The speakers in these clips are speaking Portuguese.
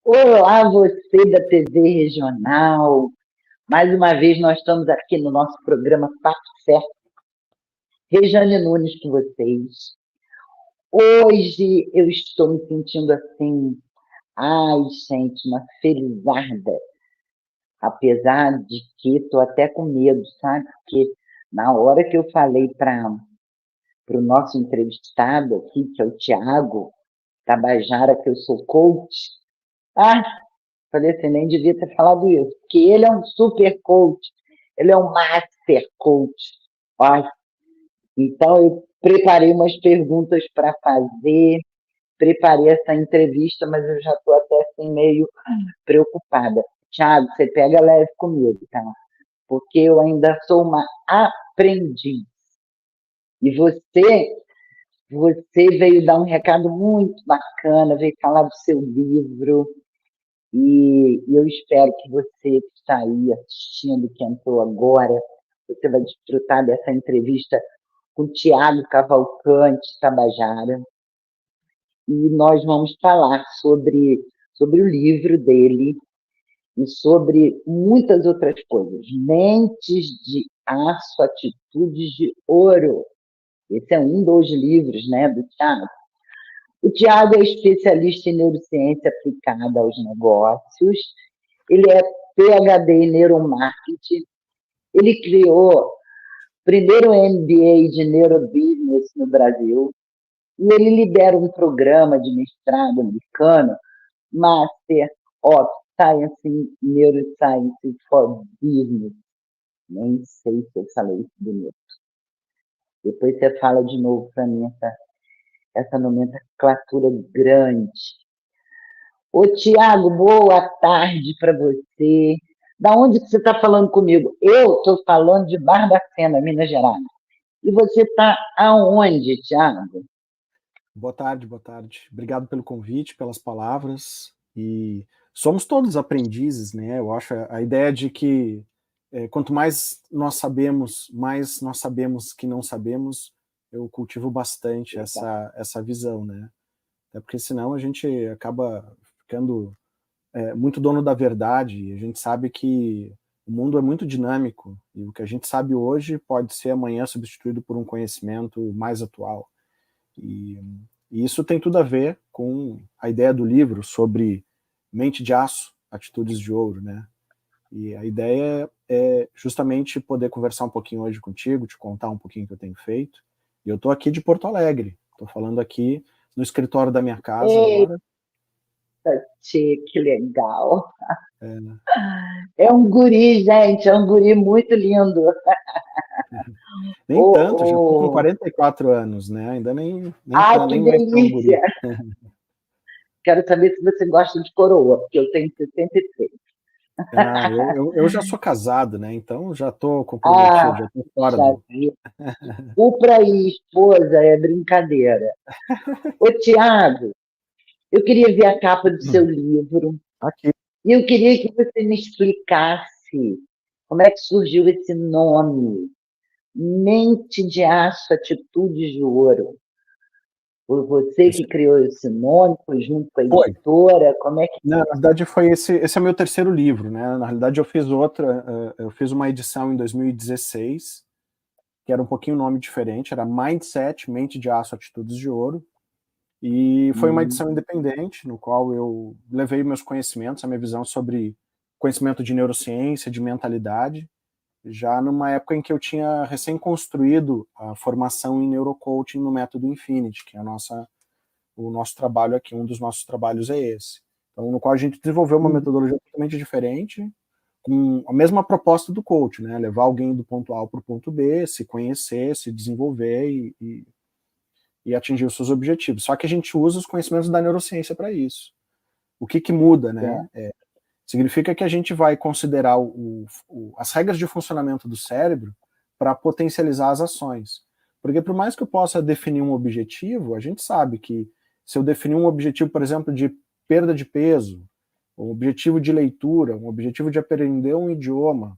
Olá, você da TV Regional. Mais uma vez nós estamos aqui no nosso programa Papo Certo. Rejane Nunes com vocês. Hoje eu estou me sentindo assim, ai, gente, uma felizarda. Apesar de que estou até com medo, sabe? Porque na hora que eu falei para o nosso entrevistado aqui, que é o Tiago Tabajara, que eu sou coach, ah, falei assim, nem devia ter falado isso, porque ele é um super coach, ele é um master coach. Ó, então, eu preparei umas perguntas para fazer, preparei essa entrevista, mas eu já estou até assim, meio preocupada. Tiago, você pega leve comigo, tá? Porque eu ainda sou uma aprendiz. E você veio dar um recado muito bacana, veio falar do seu livro. E eu espero que você que está aí assistindo, que entrou agora, você vai desfrutar dessa entrevista com o Tiago Cavalcante Tabajara. E nós vamos falar sobre o livro dele e sobre muitas outras coisas. Mentes de Aço, Atitudes de Ouro. Esse é um dos livros, né, do Tiago. O Tiago é especialista em neurociência aplicada aos negócios. Ele é PhD em neuromarketing. Ele criou o primeiro MBA de neurobusiness no Brasil. E ele lidera um programa de mestrado americano, Master of Science in Neuroscience for Business. Nem sei se eu falei isso bonito. Depois você fala de novo para mim essa nomenclatura grande. Ô, Tiago, boa tarde para você. Da onde que você está falando comigo? Eu estou falando de Barbacena, Minas Gerais. E você está aonde, Tiago? Boa tarde, boa tarde. Obrigado pelo convite, pelas palavras. E somos todos aprendizes, né? Eu acho a ideia de que quanto mais nós sabemos que não sabemos. Eu cultivo bastante essa visão, né? Até porque senão a gente acaba ficando muito dono da verdade. A gente sabe que o mundo é muito dinâmico e o que a gente sabe hoje pode ser amanhã substituído por um conhecimento mais atual. E isso tem tudo a ver com a ideia do livro sobre mente de aço, atitudes de ouro, né? E a ideia é justamente poder conversar um pouquinho hoje contigo, te contar um pouquinho o que eu tenho feito. E eu estou aqui de Porto Alegre, estou falando aqui no escritório da minha casa agora. Tchê, que legal. É um guri, gente, é um guri muito lindo. Nem tanto, já estou com 44 anos, né? Ainda nem Que mais tão guri. delícia! Quero saber se você gosta de coroa, porque eu tenho 63. Eu já sou casado, né? Então já estou comprometido, já estou fora do... Upra e esposa é brincadeira. Ô, Tiago, eu queria ver a capa do seu livro. Aqui. E eu queria que você me explicasse como é que surgiu esse nome. Mente de Aço, Atitudes de Ouro. Foi você que criou esse nome, foi junto com a editora? Como é que... Na verdade, esse é o meu terceiro livro, né? Na realidade, eu fiz uma edição em 2016, que era um pouquinho nome diferente, era Mindset, Mente de Aço, Atitudes de Ouro, e foi uma edição independente, no qual eu levei meus conhecimentos, a minha visão sobre conhecimento de neurociência, de mentalidade, já numa época em que eu tinha recém-construído a formação em neurocoaching no método Infinity, que é o nosso trabalho aqui, um dos nossos trabalhos é esse. Então, no qual a gente desenvolveu uma metodologia totalmente diferente, com a mesma proposta do coach, né? Levar alguém do ponto A para o ponto B, se conhecer, se desenvolver e atingir os seus objetivos. Só que a gente usa os conhecimentos da neurociência para isso. O que muda, né? Significa que a gente vai considerar as regras de funcionamento do cérebro para potencializar as ações. Porque por mais que eu possa definir um objetivo, a gente sabe que se eu definir um objetivo, por exemplo, de perda de peso, um objetivo de leitura, um objetivo de aprender um idioma,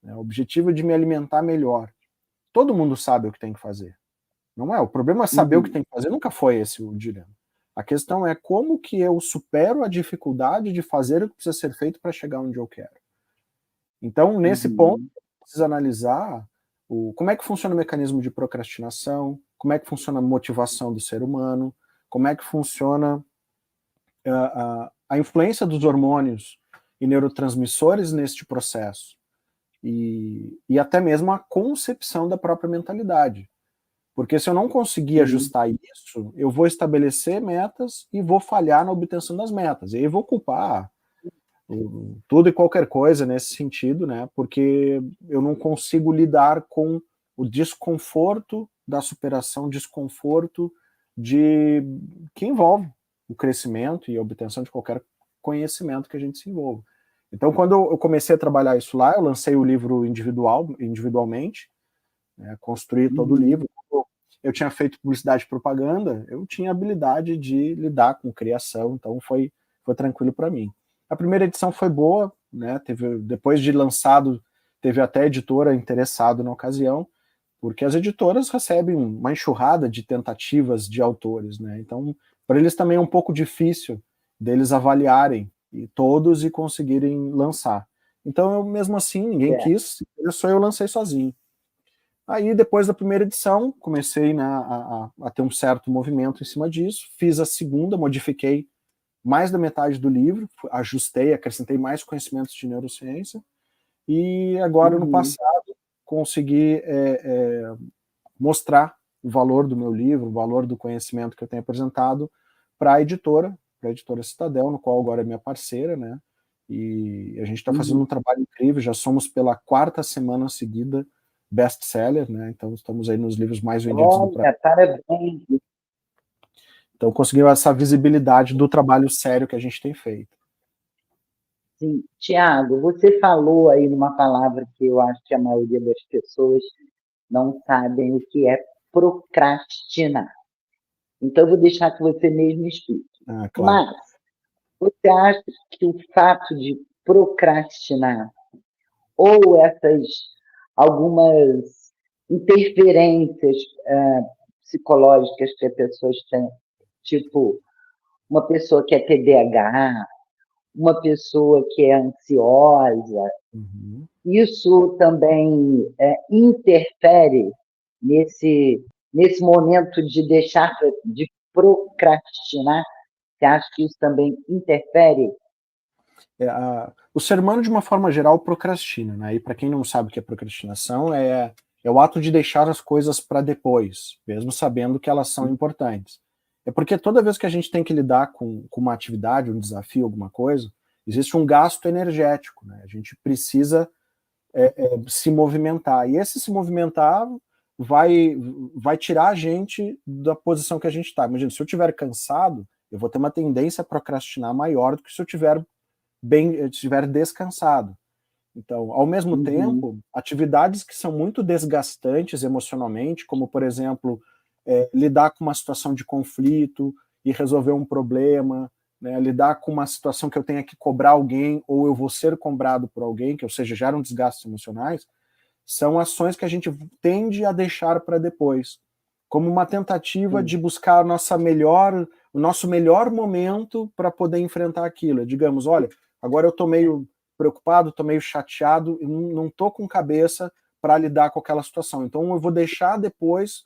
né, um objetivo de me alimentar melhor, todo mundo sabe o que tem que fazer. Não é? O problema é saber o que tem que fazer, nunca foi esse o dilema. A questão é como que eu supero a dificuldade de fazer o que precisa ser feito para chegar onde eu quero. Então, nesse ponto, precisa analisar como é que funciona o mecanismo de procrastinação, como é que funciona a motivação do ser humano, como é que funciona a influência dos hormônios e neurotransmissores neste processo, e até mesmo a concepção da própria mentalidade. Porque se eu não conseguir ajustar isso, eu vou estabelecer metas e vou falhar na obtenção das metas. E aí eu vou culpar tudo e qualquer coisa nesse sentido, né? Porque eu não consigo lidar com o desconforto da superação, desconforto que envolve o crescimento e a obtenção de qualquer conhecimento que a gente se envolva. Então, quando eu comecei a trabalhar isso lá, eu lancei o livro individualmente, né, construí todo o livro. Eu tinha feito publicidade e propaganda, eu tinha habilidade de lidar com criação, então foi tranquilo para mim. A primeira edição foi boa, né, depois de lançado, teve até editora interessada na ocasião, porque as editoras recebem uma enxurrada de tentativas de autores, né, então para eles também é um pouco difícil deles avaliarem todos e conseguirem lançar. Então eu mesmo assim, ninguém quis, só eu lancei sozinho. Aí, depois da primeira edição, comecei, né, a ter um certo movimento em cima disso, fiz a segunda, modifiquei mais da metade do livro, ajustei, acrescentei mais conhecimentos de neurociência, e agora, no passado, consegui mostrar o valor do meu livro, o valor do conhecimento que eu tenho apresentado para a editora Citadel, no qual agora é minha parceira, né, e a gente está fazendo um trabalho incrível, já somos pela 4ª semana seguida best-seller, né? Então estamos aí nos livros mais vendidos do Brasil. Parabéns! Então conseguimos essa visibilidade do trabalho sério que a gente tem feito. Sim. Tiago, você falou aí numa palavra que eu acho que a maioria das pessoas não sabem o que é procrastinar. Então, eu vou deixar que você mesmo explique. Claro. Mas, você acha que o fato de procrastinar, ou algumas interferências psicológicas que as pessoas têm, tipo, uma pessoa que é TDAH, uma pessoa que é ansiosa, isso também interfere nesse momento de de procrastinar? Você acha que isso também interfere? O ser humano, de uma forma geral, procrastina, né? E para quem não sabe o que é procrastinação, é o ato de deixar as coisas para depois, mesmo sabendo que elas são importantes. É porque toda vez que a gente tem que lidar com uma atividade, um desafio, alguma coisa, existe um gasto energético, né? A gente precisa se movimentar. E esse se movimentar vai tirar a gente da posição que a gente está. Imagina, se eu estiver cansado, eu vou ter uma tendência a procrastinar maior do que se eu estiver descansado. Então, ao mesmo tempo, atividades que são muito desgastantes emocionalmente, como, por exemplo, lidar com uma situação de conflito e resolver um problema, né, lidar com uma situação que eu tenha que cobrar alguém ou eu vou ser cobrado por alguém, que ou seja, geram desgastes emocionais, são ações que a gente tende a deixar para depois, como uma tentativa de buscar o nosso melhor momento para poder enfrentar aquilo. Digamos, olha, agora eu estou meio preocupado, estou meio chateado, não estou com cabeça para lidar com aquela situação. Então eu vou deixar depois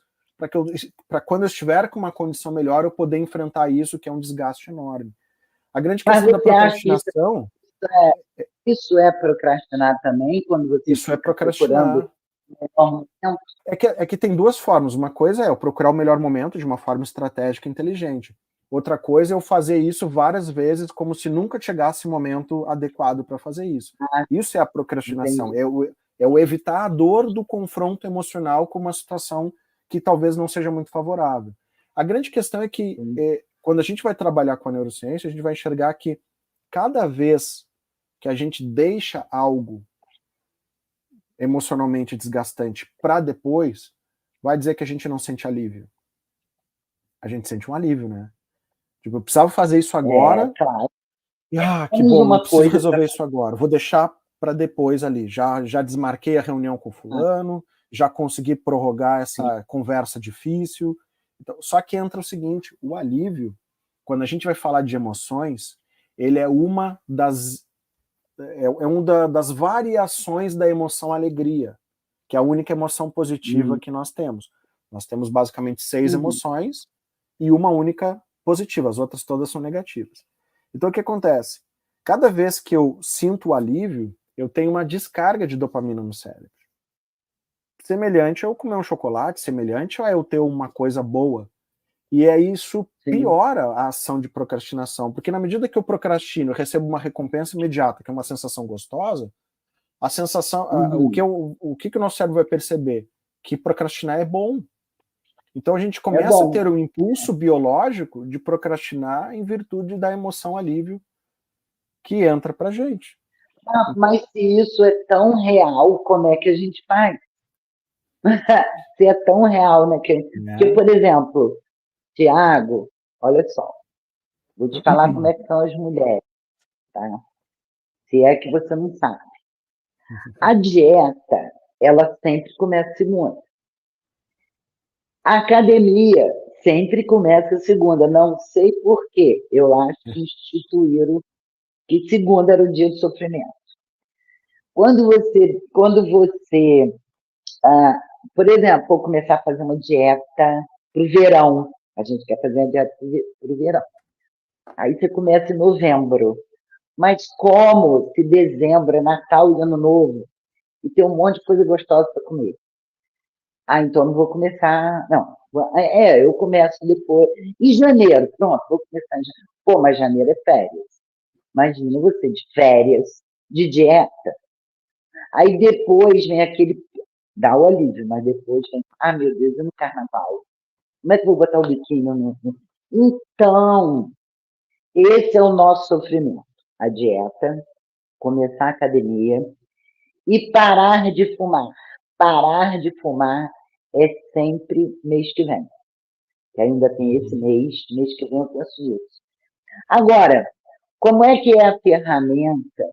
para quando eu estiver com uma condição melhor eu poder enfrentar isso, que é um desgaste enorme. A grande questão da procrastinação... Isso é procrastinar também, quando você isso fica procurando o melhor momento? É que tem duas formas. Uma coisa é eu procurar o melhor momento de uma forma estratégica e inteligente. Outra coisa é eu fazer isso várias vezes como se nunca chegasse o momento adequado para fazer isso. Isso é a procrastinação. É o evitar a dor do confronto emocional com uma situação que talvez não seja muito favorável. A grande questão é que quando a gente vai trabalhar com a neurociência, a gente vai enxergar que cada vez que a gente deixa algo emocionalmente desgastante para depois, vai dizer que a gente não sente alívio. A gente sente um alívio, né? Tipo, eu precisava fazer isso agora. Claro. Que bom, eu preciso resolver isso agora. Vou deixar para depois ali. Já desmarquei a reunião com fulano, já consegui prorrogar essa conversa difícil. Então, só que entra o seguinte, o alívio, quando a gente vai falar de emoções, ele é uma das das variações da emoção alegria, que é a única emoção positiva que nós temos. Nós temos basicamente 6 emoções e uma única positiva, as outras todas são negativas. Então o que acontece? Cada vez que eu sinto o alívio, eu tenho uma descarga de dopamina no cérebro. Semelhante a eu comer um chocolate, semelhante a eu ter uma coisa boa. E aí isso piora a ação de procrastinação, porque na medida que eu procrastino, eu recebo uma recompensa imediata, que é uma sensação gostosa, a sensação, o que o nosso cérebro vai perceber? Que procrastinar é bom. Então a gente começa a ter um impulso biológico de procrastinar em virtude da emoção alívio que entra pra gente. Mas se isso é tão real, como é que a gente faz? Se é tão real, né? Porque, por exemplo, Tiago, olha só, vou te falar como é que são as mulheres, tá? Se é que você não sabe. A dieta, ela sempre começa segunda. A academia sempre começa segunda. Não sei por quê. Eu acho que instituíram que segunda era o dia do sofrimento. Quando você por exemplo, vou começar a fazer uma dieta para o verão. A gente quer fazer uma dieta para o verão. Aí você começa em novembro. Mas como se dezembro é Natal e Ano Novo e tem um monte de coisa gostosa para comer? Então não vou começar. Não, eu começo depois. Em janeiro, pronto, vou começar em janeiro. Pô, mas janeiro é férias. Imagina você de férias, de dieta. Aí depois vem aquele. Dá o alívio, mas depois vem. Ah, meu Deus, é no carnaval. Como é que eu vou botar o biquíni no. Então, esse é o nosso sofrimento. A dieta, começar a academia e parar de fumar. Parar de fumar é sempre mês que vem. Que ainda tem esse mês que vem eu penso nisso. Agora, como é que é a ferramenta?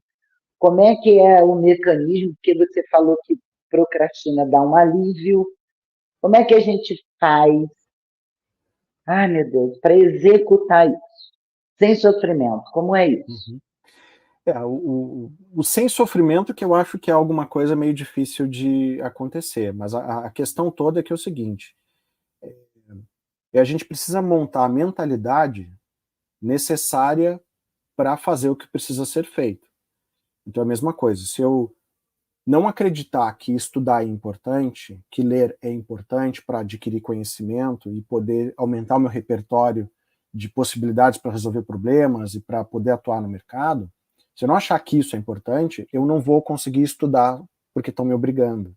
Como é que é o mecanismo? Porque você falou que procrastina dá um alívio. Como é que a gente faz, ai meu Deus, para executar isso? Sem sofrimento, como é isso? O sem sofrimento que eu acho que é alguma coisa meio difícil de acontecer, mas a questão toda é que é o seguinte, a gente precisa montar a mentalidade necessária para fazer o que precisa ser feito. Então é a mesma coisa, se eu não acreditar que estudar é importante, que ler é importante para adquirir conhecimento e poder aumentar o meu repertório de possibilidades para resolver problemas e para poder atuar no mercado, se eu não achar que isso é importante, eu não vou conseguir estudar porque estão me obrigando.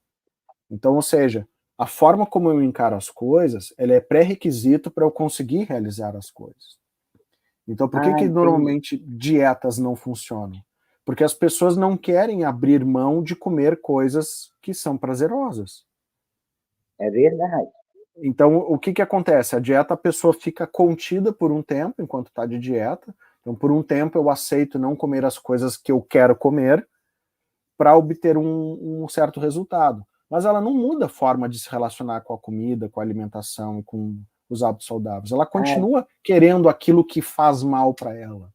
Então, ou seja, a forma como eu encaro as coisas, ela é pré-requisito para eu conseguir realizar as coisas. Então, por que normalmente dietas não funcionam? Porque as pessoas não querem abrir mão de comer coisas que são prazerosas. É verdade. Então, o que acontece? A dieta, a pessoa fica contida por um tempo, enquanto está de dieta. Então, por um tempo, eu aceito não comer as coisas que eu quero comer para obter um certo resultado. Mas ela não muda a forma de se relacionar com a comida, com a alimentação e com os hábitos saudáveis. Ela continua querendo aquilo que faz mal para ela.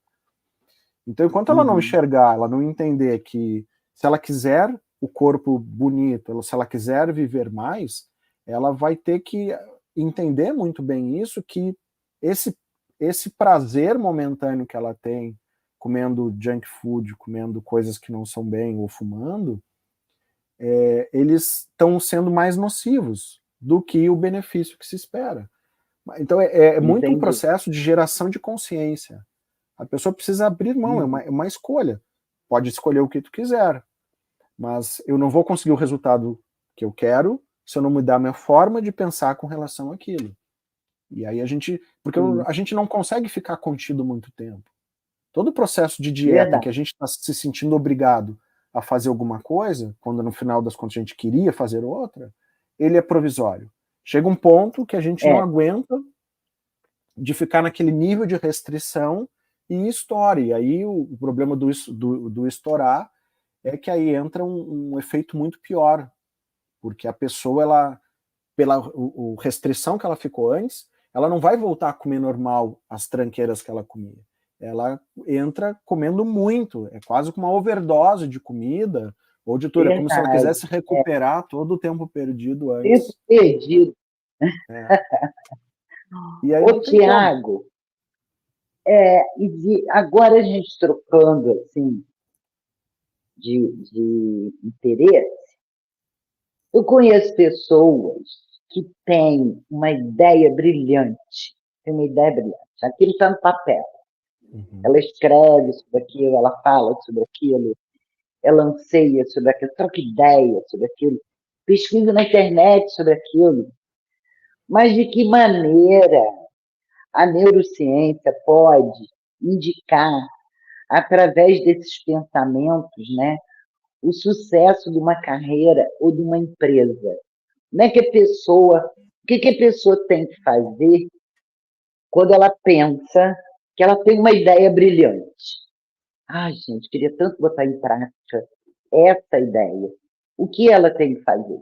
Então, enquanto ela não enxergar, ela não entender que se ela quiser o corpo bonito, se ela quiser viver mais, ela vai ter que entender muito bem isso, que esse prazer momentâneo que ela tem comendo junk food, comendo coisas que não são bem ou fumando, eles estão sendo mais nocivos do que o benefício que se espera. Então é muito um processo de geração de consciência. A pessoa precisa abrir mão, é uma escolha. Pode escolher o que tu quiser, mas eu não vou conseguir o resultado que eu quero se eu não mudar a minha forma de pensar com relação àquilo. E aí porque a gente não consegue ficar contido muito tempo. Todo o processo de dieta em que a gente está se sentindo obrigado a fazer alguma coisa, quando no final das contas a gente queria fazer outra, ele é provisório. Chega um ponto que a gente não aguenta de ficar naquele nível de restrição e estoura. E aí o problema do estourar é que aí entra um efeito muito pior, porque a pessoa, pela restrição que ela ficou antes, ela não vai voltar a comer normal as tranqueiras que ela comia. Ela entra comendo muito, é quase como uma overdose de comida, ou de tudo, é como se ela Verdade. quisesse recuperar todo o tempo perdido Tempo antes. perdido. É. E aí Ô, não tem como. Tiago, agora a gente trocando assim de interesse, eu conheço pessoas que têm uma ideia brilhante, aquilo está no papel. Uhum. Ela escreve sobre aquilo, ela fala sobre aquilo, ela anseia sobre aquilo, troca ideia sobre aquilo, pesquisa na internet sobre aquilo. Mas de que maneira a neurociência pode indicar, através desses pensamentos, né, o sucesso de uma carreira ou de uma empresa? Como é que o que a pessoa tem que fazer quando ela pensa que ela tem uma ideia brilhante? Ah, gente, queria tanto botar em prática essa ideia. O que ela tem que fazer?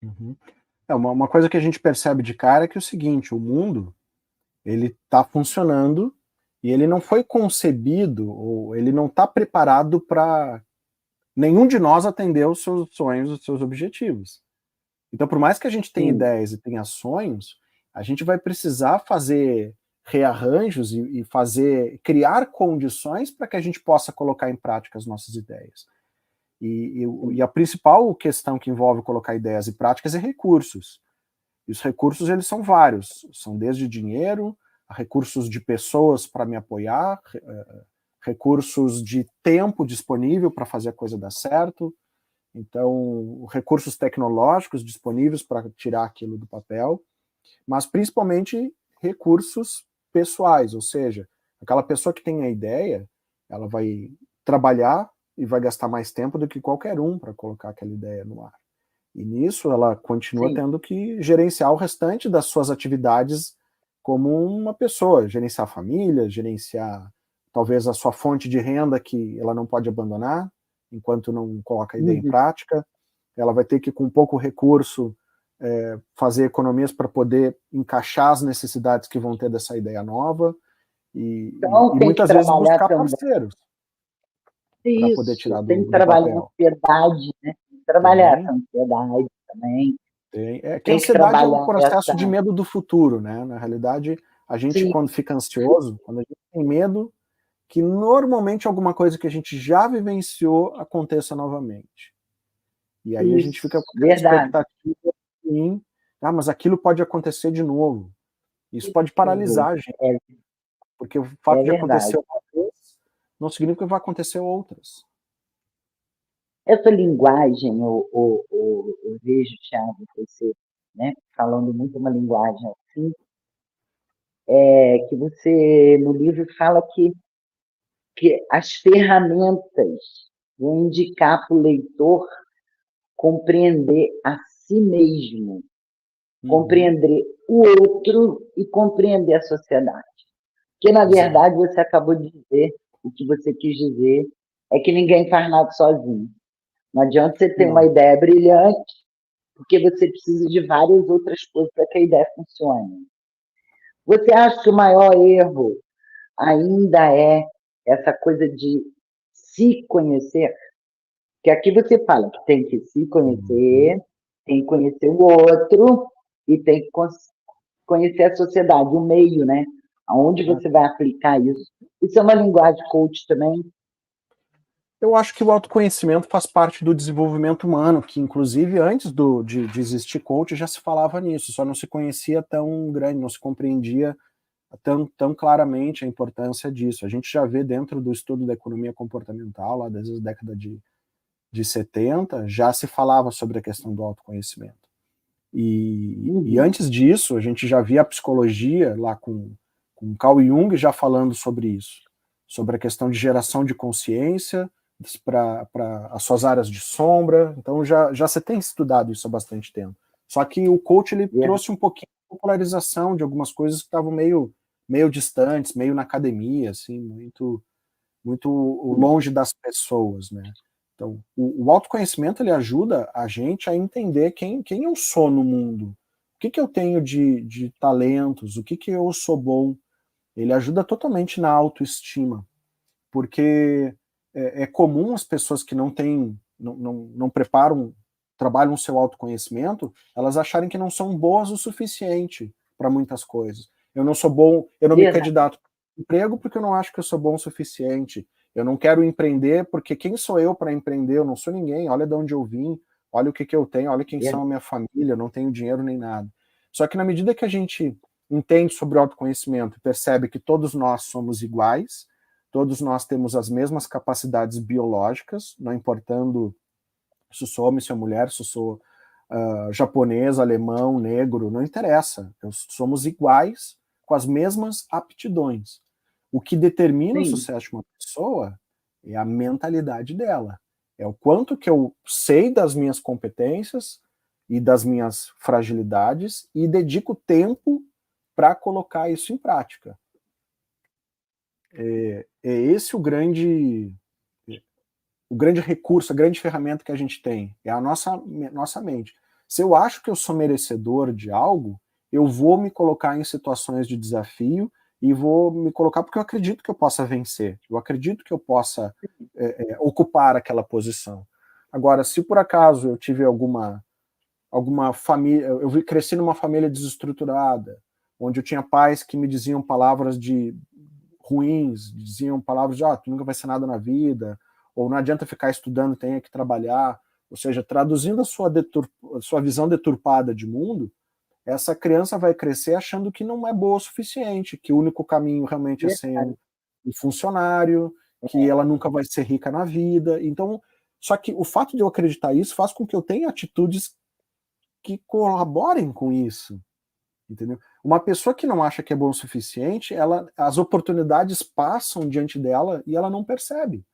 Uhum. Uma coisa que a gente percebe de cara é que é o seguinte, o mundo ele está funcionando e ele não foi concebido, ou ele não está preparado para nenhum de nós atender os seus sonhos, os seus objetivos. Então, por mais que a gente tenha Sim, ideias e tenha sonhos, a gente vai precisar fazer rearranjos e criar condições para que a gente possa colocar em prática as nossas ideias. E sim. a principal questão que envolve colocar ideias em práticas é recursos. E os recursos, eles são vários. São desde dinheiro, recursos de pessoas para me apoiar, recursos de tempo disponível para fazer a coisa dar certo. Então, recursos tecnológicos disponíveis para tirar aquilo do papel, mas principalmente recursos pessoais, ou seja, aquela pessoa que tem a ideia, ela vai trabalhar e vai gastar mais tempo do que qualquer um para colocar aquela ideia no ar. E nisso ela continua Sim. tendo que gerenciar o restante das suas atividades como uma pessoa, gerenciar a família, gerenciar talvez a sua fonte de renda que ela não pode abandonar enquanto não coloca a ideia em Uhum. prática. Ela vai ter que, com pouco recurso, fazer economias para poder encaixar as necessidades que vão ter dessa ideia nova Então, e tem que muitas vezes trabalhar buscar também. parceiros para poder Isso, tirar tem que do trabalhar a papel. ansiedade, né? Tem que trabalhar Tem, essa ansiedade também. É que a Tem que ansiedade é um trabalhar processo de essa. medo do futuro, né? Na realidade, a gente, Sim, quando fica ansioso, quando a gente tem medo, que normalmente alguma coisa que a gente já vivenciou aconteça novamente. E aí a gente fica isso, com aquela verdade. expectativa assim, mas aquilo pode acontecer de novo. Isso pode Isso, paralisar a gente, é, porque o é fato de verdade. acontecer uma vez não significa que vai acontecer outras. Essa linguagem, eu vejo, Thiago, você, né, falando muito uma linguagem assim, que você, no livro, fala que as ferramentas vão indicar para o leitor compreender a si mesmo, Uhum, compreender o outro e compreender a sociedade. Porque, na exato. verdade, você acabou de dizer, o que você quis dizer é que ninguém faz nada sozinho. Não adianta você ter uma Não. ideia brilhante, porque você precisa de várias outras coisas para que a ideia funcione. Você acha que o maior erro ainda é essa coisa de se conhecer? Que aqui você fala que tem que se Uhum. conhecer, tem que conhecer o outro e tem que conhecer a sociedade, o meio, né? Aonde você vai aplicar isso? Isso é uma linguagem coach também? Eu acho que o autoconhecimento faz parte do desenvolvimento humano, que inclusive antes de existir coach já se falava nisso, só não se conhecia tão grande, não se compreendia tão claramente a importância disso. A gente já vê dentro do estudo da economia comportamental, lá desde a década de 70, já se falava sobre a questão do autoconhecimento. E Uhum. antes disso, a gente já via a psicologia lá com Carl Jung já falando sobre isso, sobre a questão de geração de consciência para as suas áreas de sombra. Então já se tem estudado isso há bastante tempo. Só que o coach ele trouxe um pouquinho de popularização de algumas coisas que estavam meio distantes, meio na academia, assim, muito longe das pessoas, né? Então, o autoconhecimento ele ajuda a gente a entender quem eu sou no mundo, o que eu tenho de talentos, o que eu sou bom. Ele ajuda totalmente na autoestima, porque é comum as pessoas que não preparam, trabalham o seu autoconhecimento, elas acharem que não são boas o suficiente para muitas coisas. Eu não sou bom, eu não me Verdade. candidato para emprego porque eu não acho que eu sou bom o suficiente. Eu não quero empreender porque quem sou eu para empreender? Eu não sou ninguém. Olha de onde eu vim, olha o que eu tenho, olha quem são a minha família, eu não tenho dinheiro nem nada. Só que na medida que a gente entende sobre o autoconhecimento, percebe que todos nós somos iguais, todos nós temos as mesmas capacidades biológicas, não importando se eu sou homem, se eu sou mulher, se eu sou japonês, alemão, negro, não interessa. Somos iguais, com as mesmas aptidões. O que determina o sucesso de uma pessoa é a mentalidade dela. É o quanto que eu sei das minhas competências e das minhas fragilidades e dedico tempo para colocar isso em prática. É esse o grande recurso, a grande ferramenta que a gente tem, é a nossa mente. Se eu acho que eu sou merecedor de algo, eu vou me colocar em situações de desafio e vou me colocar porque eu acredito que eu possa vencer, eu acredito que eu possa ocupar aquela posição. Agora, se por acaso eu tive alguma família, cresci numa família desestruturada, onde eu tinha pais que me diziam palavras ruins, diziam palavras de tu nunca vai ser nada na vida, ou não adianta ficar estudando, tem que trabalhar, ou seja, traduzindo a sua visão deturpada de mundo, essa criança vai crescer achando que não é boa o suficiente, que o único caminho realmente é ser um funcionário, que ela nunca vai ser rica na vida. Então, só que o fato de eu acreditar isso faz com que eu tenha atitudes que colaborem com isso, entendeu? Uma pessoa que não acha que é bom o suficiente, as oportunidades passam diante dela e ela não percebe.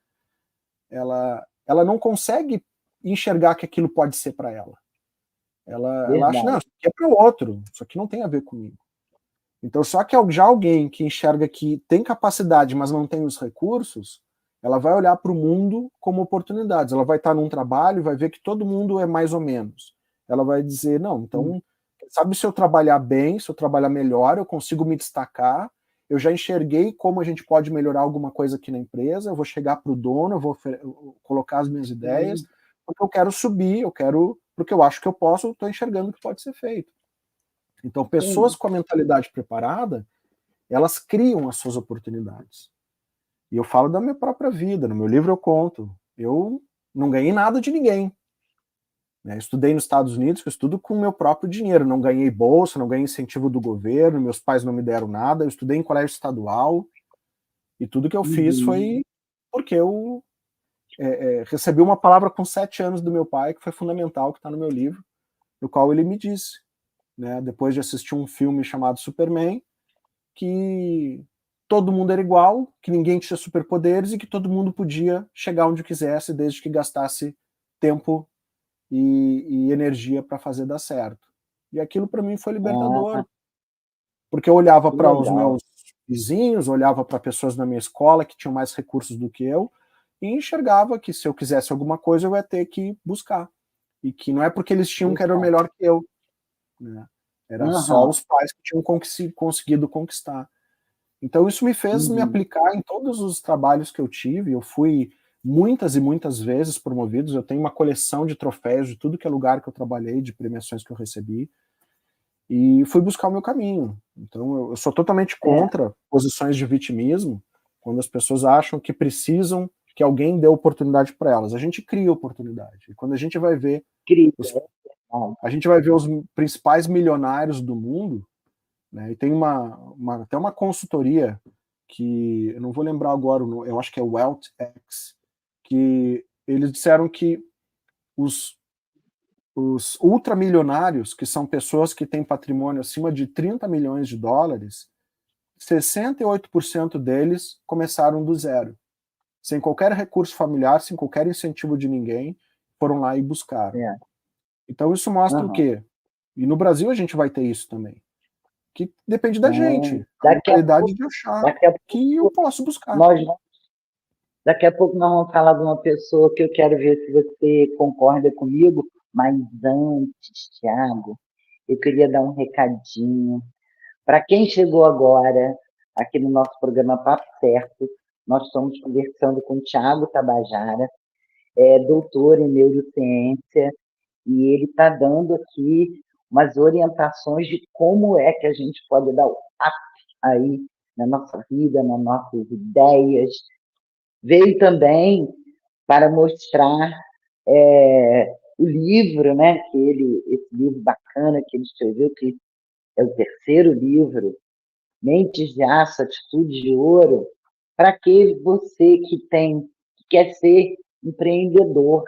Ela não consegue enxergar que aquilo pode ser para ela. Ela acha, não, isso aqui é para o outro, isso aqui não tem a ver comigo. Então, só que já alguém que enxerga que tem capacidade, mas não tem os recursos, ela vai olhar para o mundo como oportunidades. Ela vai estar num trabalho e vai ver que todo mundo é mais ou menos. Ela vai dizer, não, então, sabe, se eu trabalhar bem, se eu trabalhar melhor, eu consigo me destacar, eu já enxerguei como a gente pode melhorar alguma coisa aqui na empresa, eu vou chegar para o dono, eu vou colocar as minhas ideias, porque eu quero subir, porque eu acho que eu posso, eu estou enxergando que pode ser feito. Então, pessoas com a mentalidade preparada, elas criam as suas oportunidades. E eu falo da minha própria vida, no meu livro eu conto. Eu não ganhei nada de ninguém. Estudei nos Estados Unidos, eu estudo com o meu próprio dinheiro. Não ganhei bolsa, não ganhei incentivo do governo, meus pais não me deram nada. Eu estudei em colégio estadual e tudo que eu fiz foi porque eu recebi uma palavra com 7 anos do meu pai, que foi fundamental, que está no meu livro, no qual ele me disse, depois de assistir um filme chamado Superman, que todo mundo era igual, que ninguém tinha superpoderes e que todo mundo podia chegar onde quisesse, desde que gastasse tempo e energia para fazer dar certo. E aquilo para mim foi libertador, porque eu olhava para os meus vizinhos, olhava para pessoas na minha escola que tinham mais recursos do que eu, e enxergava que se eu quisesse alguma coisa eu ia ter que buscar. E que não é porque eles tinham que era melhor que eu. Era só os pais que tinham conseguido conquistar. Então isso me fez me aplicar em todos os trabalhos que eu tive. Eu fui muitas e muitas vezes promovido. Eu tenho uma coleção de troféus de tudo que é lugar que eu trabalhei, de premiações que eu recebi. E fui buscar o meu caminho. Então eu sou totalmente contra posições de vitimismo, quando as pessoas acham que precisam que alguém dê oportunidade para elas. A gente cria oportunidade. E quando a gente vai ver os principais milionários do mundo, e tem até uma consultoria que eu não vou lembrar agora, eu acho que é WealthX, que eles disseram que os ultramilionários, que são pessoas que têm patrimônio acima de 30 milhões de dólares, 68% deles começaram do zero, sem qualquer recurso familiar, sem qualquer incentivo de ninguém, foram lá e buscaram. Então isso mostra o quê? E no Brasil a gente vai ter isso também. Que depende da gente, a mentalidade de achar que eu posso buscar. Daqui a pouco nós vamos falar de uma pessoa que eu quero ver se você concorda comigo, mas antes, Thiago, eu queria dar um recadinho. Para quem chegou agora, aqui no nosso programa Papo Certo, nós estamos conversando com o Tiago Tabajara, doutor em neurociência, e ele está dando aqui umas orientações de como é que a gente pode dar o up aí na nossa vida, nas nossas ideias. Veio também para mostrar o livro, né, esse livro bacana que ele escreveu, que é o terceiro livro, Mentes de Aço, Atitudes de Ouro, para aquele você que quer ser empreendedor.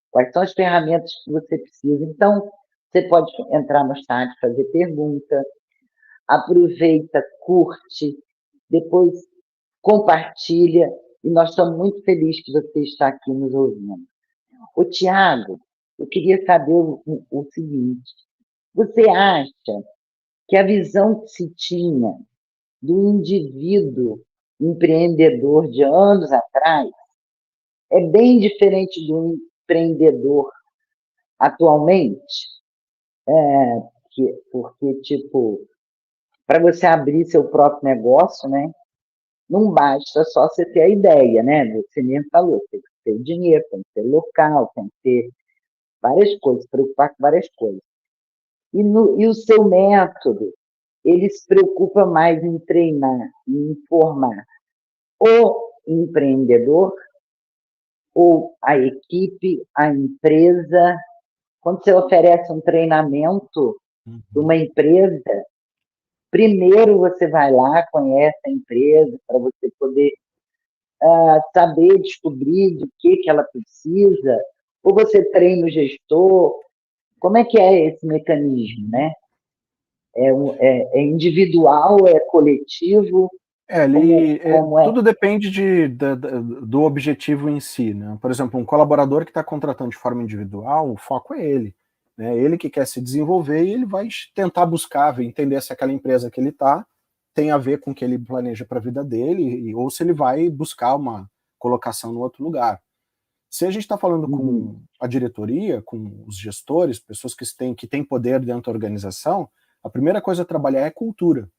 Quais são as ferramentas que você precisa? Então, você pode entrar no chat, fazer pergunta, aproveita, curte, depois compartilha, e nós estamos muito felizes que você está aqui nos ouvindo. Ô, Tiago, eu queria saber o seguinte: você acha que a visão que se tinha do indivíduo empreendedor de anos atrás é bem diferente do empreendedor atualmente? Porque, tipo, para você abrir seu próprio negócio, né, não basta só você ter a ideia, né? Você mesmo falou, tem que ter o dinheiro, tem que ter local, tem que ter várias coisas, se preocupar com várias coisas. E o seu método, ele se preocupa mais em treinar, em informar o empreendedor ou a equipe, a empresa. Quando você oferece um treinamento para uma empresa, primeiro você vai lá, conhece a empresa, para você poder saber, descobrir do que ela precisa, ou você treina o gestor. Como é que é esse mecanismo, né? É individual, é coletivo? Como é? Tudo depende do objetivo em si, né? Por exemplo, um colaborador que está contratando de forma individual, o foco é ele, né? Ele que quer se desenvolver e ele vai tentar buscar, entender se aquela empresa que ele está tem a ver com o que ele planeja para a vida dele, ou se ele vai buscar uma colocação no outro lugar. Se a gente está falando com a diretoria, com os gestores, pessoas que têm poder dentro da organização, a primeira coisa a trabalhar é cultura.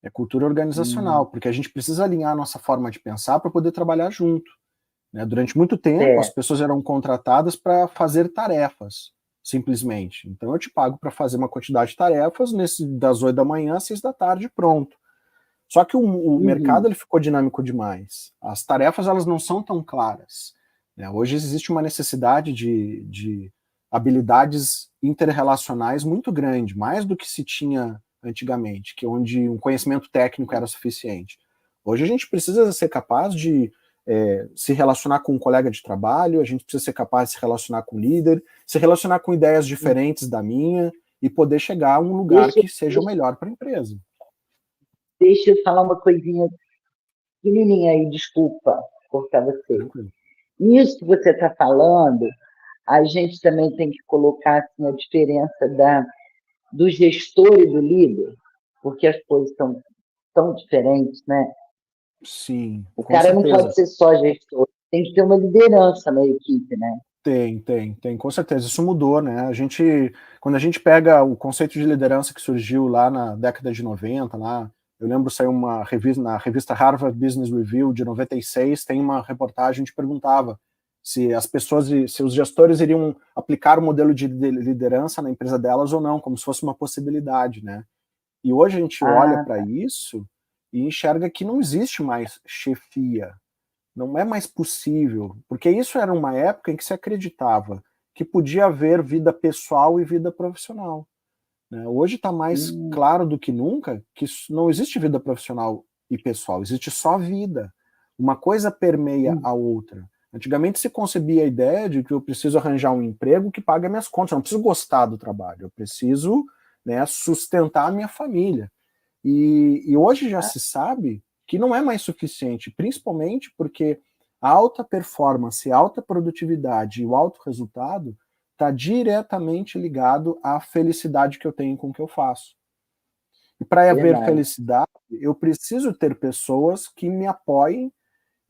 É cultura organizacional, porque a gente precisa alinhar a nossa forma de pensar para poder trabalhar junto, né? Durante muito tempo, as pessoas eram contratadas para fazer tarefas, simplesmente. Então, eu te pago para fazer uma quantidade de tarefas das 8 da manhã às 6 da tarde, pronto. Só que o mercado ele ficou dinâmico demais. As tarefas elas não são tão claras, né? Hoje existe uma necessidade de habilidades interrelacionais muito grande, mais do que se tinha antigamente, que onde um conhecimento técnico era suficiente. Hoje a gente precisa ser capaz de se relacionar com um colega de trabalho, a gente precisa ser capaz de se relacionar com o líder, se relacionar com ideias diferentes da minha e poder chegar a um lugar que seja o melhor para a empresa. Deixa eu falar uma coisinha pequenininha aí, desculpa cortar você. Nisso que você está falando, a gente também tem que colocar assim, a diferença do gestor e do líder, porque as coisas são tão diferentes, né? Sim, o cara certeza. Não pode ser só gestor, tem que ter uma liderança na equipe, né? Tem, com certeza. Isso mudou, né? Quando a gente pega o conceito de liderança que surgiu lá na década de 90, lá, eu lembro saiu uma revista, na revista Harvard Business Review de 96, tem uma reportagem que perguntava se as pessoas, se os gestores iriam aplicar o modelo de liderança na empresa delas ou não, como se fosse uma possibilidade, né? E hoje a gente olha para isso e enxerga que não existe mais chefia. Não é mais possível, porque isso era uma época em que se acreditava que podia haver vida pessoal e vida profissional, né? Hoje está mais claro do que nunca que não existe vida profissional e pessoal, existe só vida. Uma coisa permeia a outra. Antigamente se concebia a ideia de que eu preciso arranjar um emprego que pague as minhas contas, eu não preciso gostar do trabalho, eu preciso, né, sustentar a minha família. E hoje já se sabe que não é mais suficiente, principalmente porque a alta performance, a alta produtividade e o alto resultado está diretamente ligado à felicidade que eu tenho com o que eu faço. E para haver felicidade, eu preciso ter pessoas que me apoiem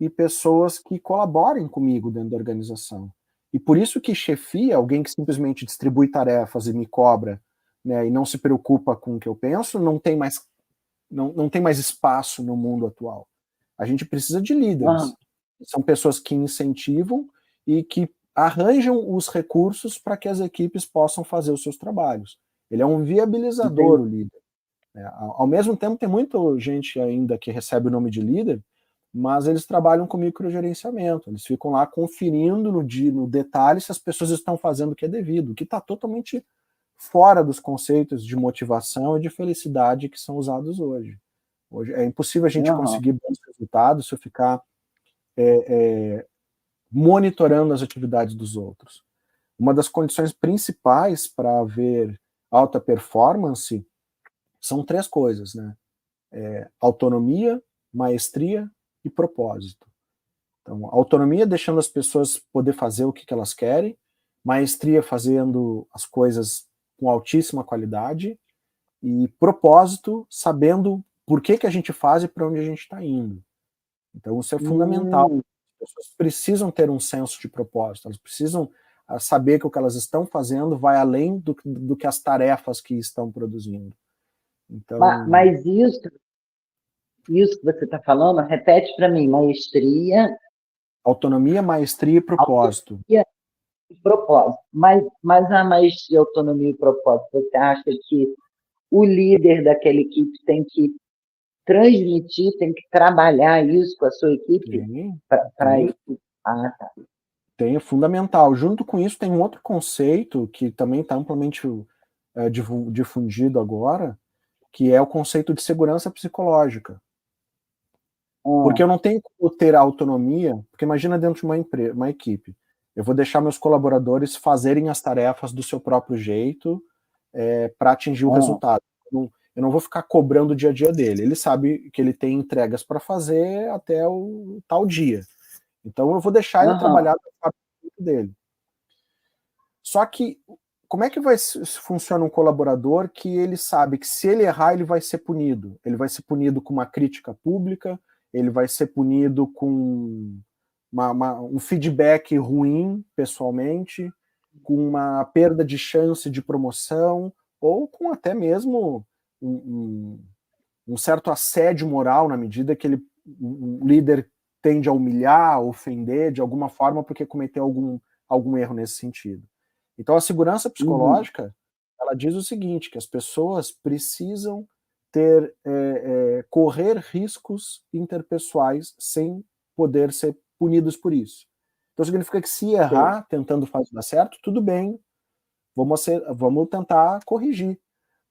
e pessoas que colaborem comigo dentro da organização. E por isso que chefia, alguém que simplesmente distribui tarefas e me cobra, né, e não se preocupa com o que eu penso, não tem mais espaço no mundo atual. A gente precisa de líderes. São pessoas que incentivam e que arranjam os recursos para que as equipes possam fazer os seus trabalhos. Ele é um viabilizador, o líder. Ao mesmo tempo, tem muita gente ainda que recebe o nome de líder, mas eles trabalham com microgerenciamento. Eles ficam lá conferindo no detalhe se as pessoas estão fazendo o que é devido, o que está totalmente fora dos conceitos de motivação e de felicidade que são usados hoje. Hoje é impossível a gente conseguir bons resultados se eu ficar monitorando as atividades dos outros. Uma das condições principais para haver alta performance são 3 coisas, né? Autonomia, maestria e propósito. Então, autonomia deixando as pessoas poder fazer o que elas querem, maestria fazendo as coisas com altíssima qualidade, e propósito sabendo por que a gente faz e para onde a gente está indo. Então, isso é fundamental. As pessoas precisam ter um senso de propósito, elas precisam saber que o que elas estão fazendo vai além do que as tarefas que estão produzindo. Então, mas isso que você está falando, repete para mim, maestria... Autonomia, maestria e propósito. Autonomia e propósito. Mas a maestria, autonomia e propósito, você acha que o líder daquela equipe tem que transmitir, tem que trabalhar isso com a sua equipe? Tem, é fundamental. Junto com isso, tem um outro conceito que também está amplamente difundido agora, que é o conceito de segurança psicológica. Porque eu não tenho como ter autonomia, porque imagina dentro de uma equipe, eu vou deixar meus colaboradores fazerem as tarefas do seu próprio jeito para atingir o resultado. Eu não vou ficar cobrando o dia a dia dele. Ele sabe que ele tem entregas para fazer até o tal dia. Então eu vou deixar ele trabalhar do jeito dele. Só que como é que funciona um colaborador que ele sabe que se ele errar, ele vai ser punido? Ele vai ser punido com uma crítica pública, ele vai ser punido com um feedback ruim pessoalmente, com uma perda de chance de promoção, ou com até mesmo um certo assédio moral, na medida que o líder tende a humilhar, a ofender de alguma forma porque cometeu algum erro nesse sentido. Então a segurança psicológica, ela diz o seguinte, que as pessoas precisam correr riscos interpessoais sem poder ser punidos por isso. Então significa que se errar, tentando fazer dar certo, tudo bem, vamos tentar corrigir.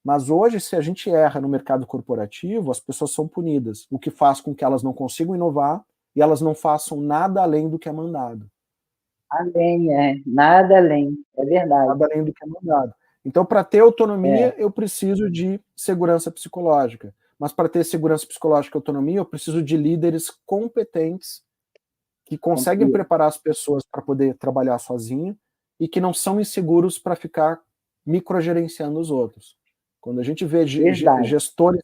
Mas hoje, se a gente erra no mercado corporativo, as pessoas são punidas, o que faz com que elas não consigam inovar e elas não façam nada além do que é mandado. Nada além, é verdade. Nada além do que é mandado. Então, para ter autonomia, eu preciso de segurança psicológica. Mas para ter segurança psicológica e autonomia, eu preciso de líderes competentes que conseguem preparar as pessoas para poder trabalhar sozinho e que não são inseguros para ficar microgerenciando os outros. Quando a gente vê gestores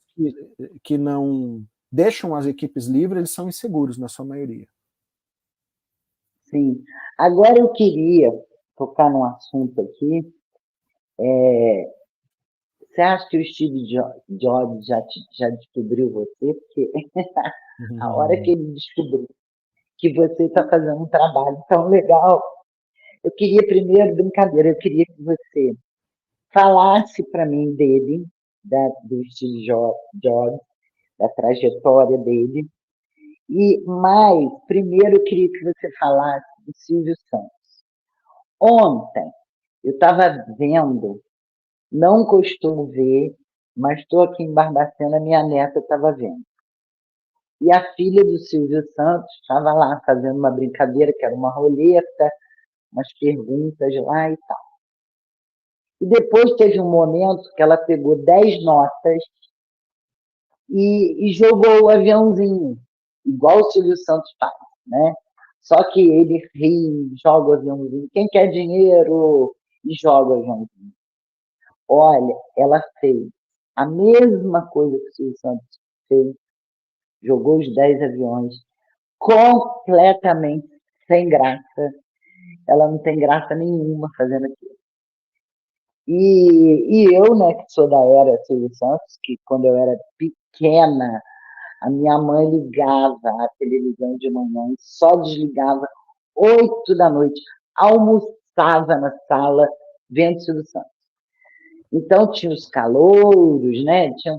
que não deixam as equipes livres, eles são inseguros na sua maioria. Sim. Agora eu queria tocar num assunto aqui. Você acha que o Steve Jobs já descobriu você? Porque a hora que ele descobriu que você está fazendo um trabalho tão legal, eu queria primeiro, brincadeira, eu queria que você falasse para mim dele, do Steve Jobs, da trajetória dele. Mas, primeiro, eu queria que você falasse do Silvio Santos. Ontem, eu estava vendo, não costumo ver, mas estou aqui em Barbacena, minha neta estava vendo. E a filha do Silvio Santos estava lá fazendo uma brincadeira, que era uma roleta, umas perguntas lá e tal. E depois teve um momento que ela pegou 10 notas e jogou o aviãozinho, igual o Silvio Santos faz, né? Só que ele ri, joga o aviãozinho. Quem quer dinheiro? E joga o aviãozinho. Olha, ela fez a mesma coisa que o Silvio Santos fez, jogou os 10 aviões, completamente sem graça. ela não tem graça nenhuma fazendo aquilo. E eu, né, que sou da era Silvio Santos, que quando eu era pequena, a minha mãe ligava a televisão de manhã e só desligava 8 da noite, almoçava na sala vendo Silvio Santos. Então tinha os calouros, né? Tinha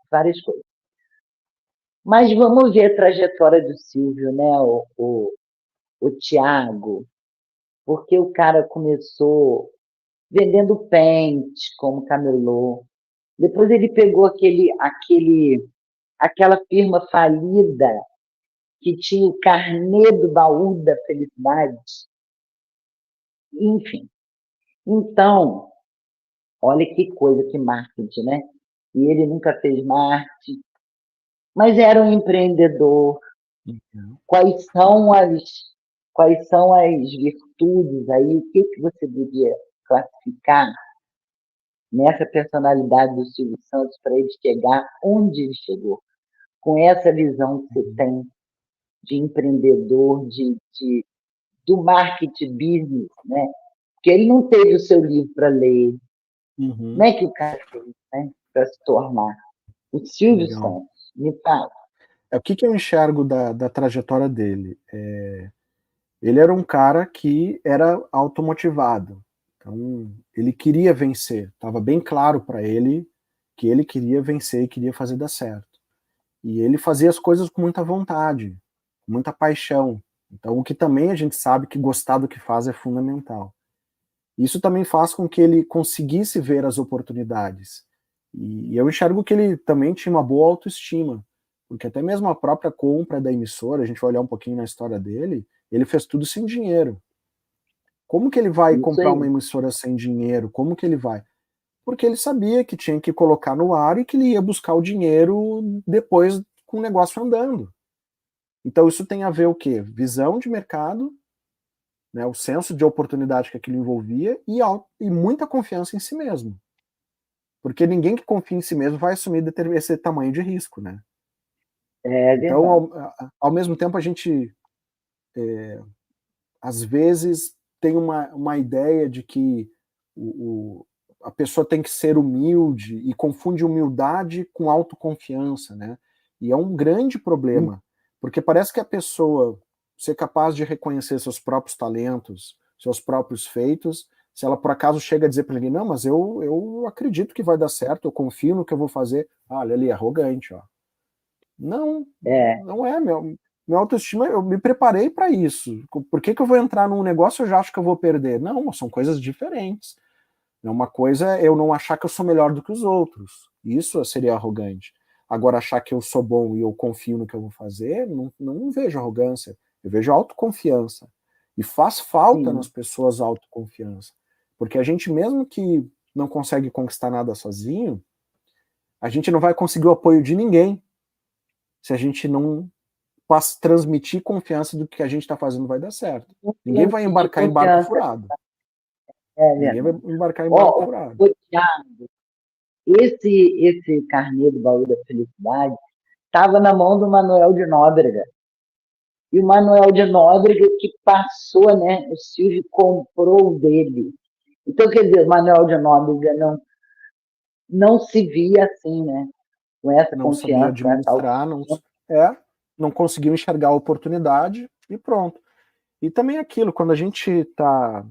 várias coisas. Mas vamos ver a trajetória do Silvio, né? O Tiago, porque o cara começou vendendo pente como camelô. Depois ele pegou aquela firma falida que tinha o carnê do baú da felicidade. Enfim. Então, olha que coisa, que marketing, né? E ele nunca fez marketing, mas era um empreendedor. Quais são as virtudes aí? O que você poderia classificar nessa personalidade do Silvio Santos para ele chegar onde ele chegou? Com essa visão que você tem de empreendedor, do marketing business, né? Porque ele não teve o seu livro para ler. Como é que o cara fez, né, para se tornar o Silvio Legal. Santos? Me fala. O que eu enxergo da trajetória dele? Ele era um cara que era automotivado. Então, ele queria vencer. Estava bem claro para ele que ele queria vencer e queria fazer dar certo. E ele fazia as coisas com muita vontade, com muita paixão. Então, o que também a gente sabe que gostar do que faz é fundamental. Isso também faz com que ele conseguisse ver as oportunidades. E eu enxergo que ele também tinha uma boa autoestima, porque até mesmo a própria compra da emissora, a gente vai olhar um pouquinho na história dele, ele fez tudo sem dinheiro. Como que ele vai Isso comprar uma aí. emissora sem dinheiro? Como que ele vai? Porque ele sabia que tinha que colocar no ar e que ele ia buscar o dinheiro depois com o negócio andando. Então isso tem a ver o quê? Visão de mercado, né, o senso de oportunidade que aquilo envolvia e muita confiança em si mesmo. Porque ninguém que confia em si mesmo vai assumir esse tamanho de risco, né? É Então, verdade. ao mesmo tempo, a gente, às vezes, tem uma ideia de que a pessoa tem que ser humilde e confunde humildade com autoconfiança, né? E é um grande problema, porque parece que a pessoa ser capaz de reconhecer seus próprios talentos, seus próprios feitos, se ela por acaso chega a dizer para ninguém, não, mas eu acredito que vai dar certo, eu confio no que eu vou fazer, olha ali, arrogante, ó. Não, É, não é, minha autoestima, eu me preparei para isso. Por que eu vou entrar num negócio e eu já acho que eu vou perder? Não, são coisas diferentes. Uma coisa é eu não achar que eu sou melhor do que os outros. Isso seria arrogante. Agora, achar que eu sou bom e eu confio no que eu vou fazer, não vejo arrogância. Eu vejo autoconfiança. E faz falta sim. nas pessoas autoconfiança. Porque a gente, mesmo que não consegue conquistar nada sozinho, a gente não vai conseguir o apoio de ninguém se a gente não transmitir confiança do que a gente está fazendo vai dar certo. Ninguém vai Transmitir embarcar em barco confiança. furado. É Ninguém vai verdade. embarcar em barco Ó, furado. Thiago, esse carnê do baú da felicidade estava na mão do Manuel de Nóbrega. E o Manuel de Nóbrega que passou, né? O Silvio comprou dele. Então, quer dizer, o Manuel de Nóbrega não se via assim, né? Com essa Não sabia confiança, com essa administrar, autoestima. não conseguiu enxergar a oportunidade e pronto. E também aquilo, quando a gente tá.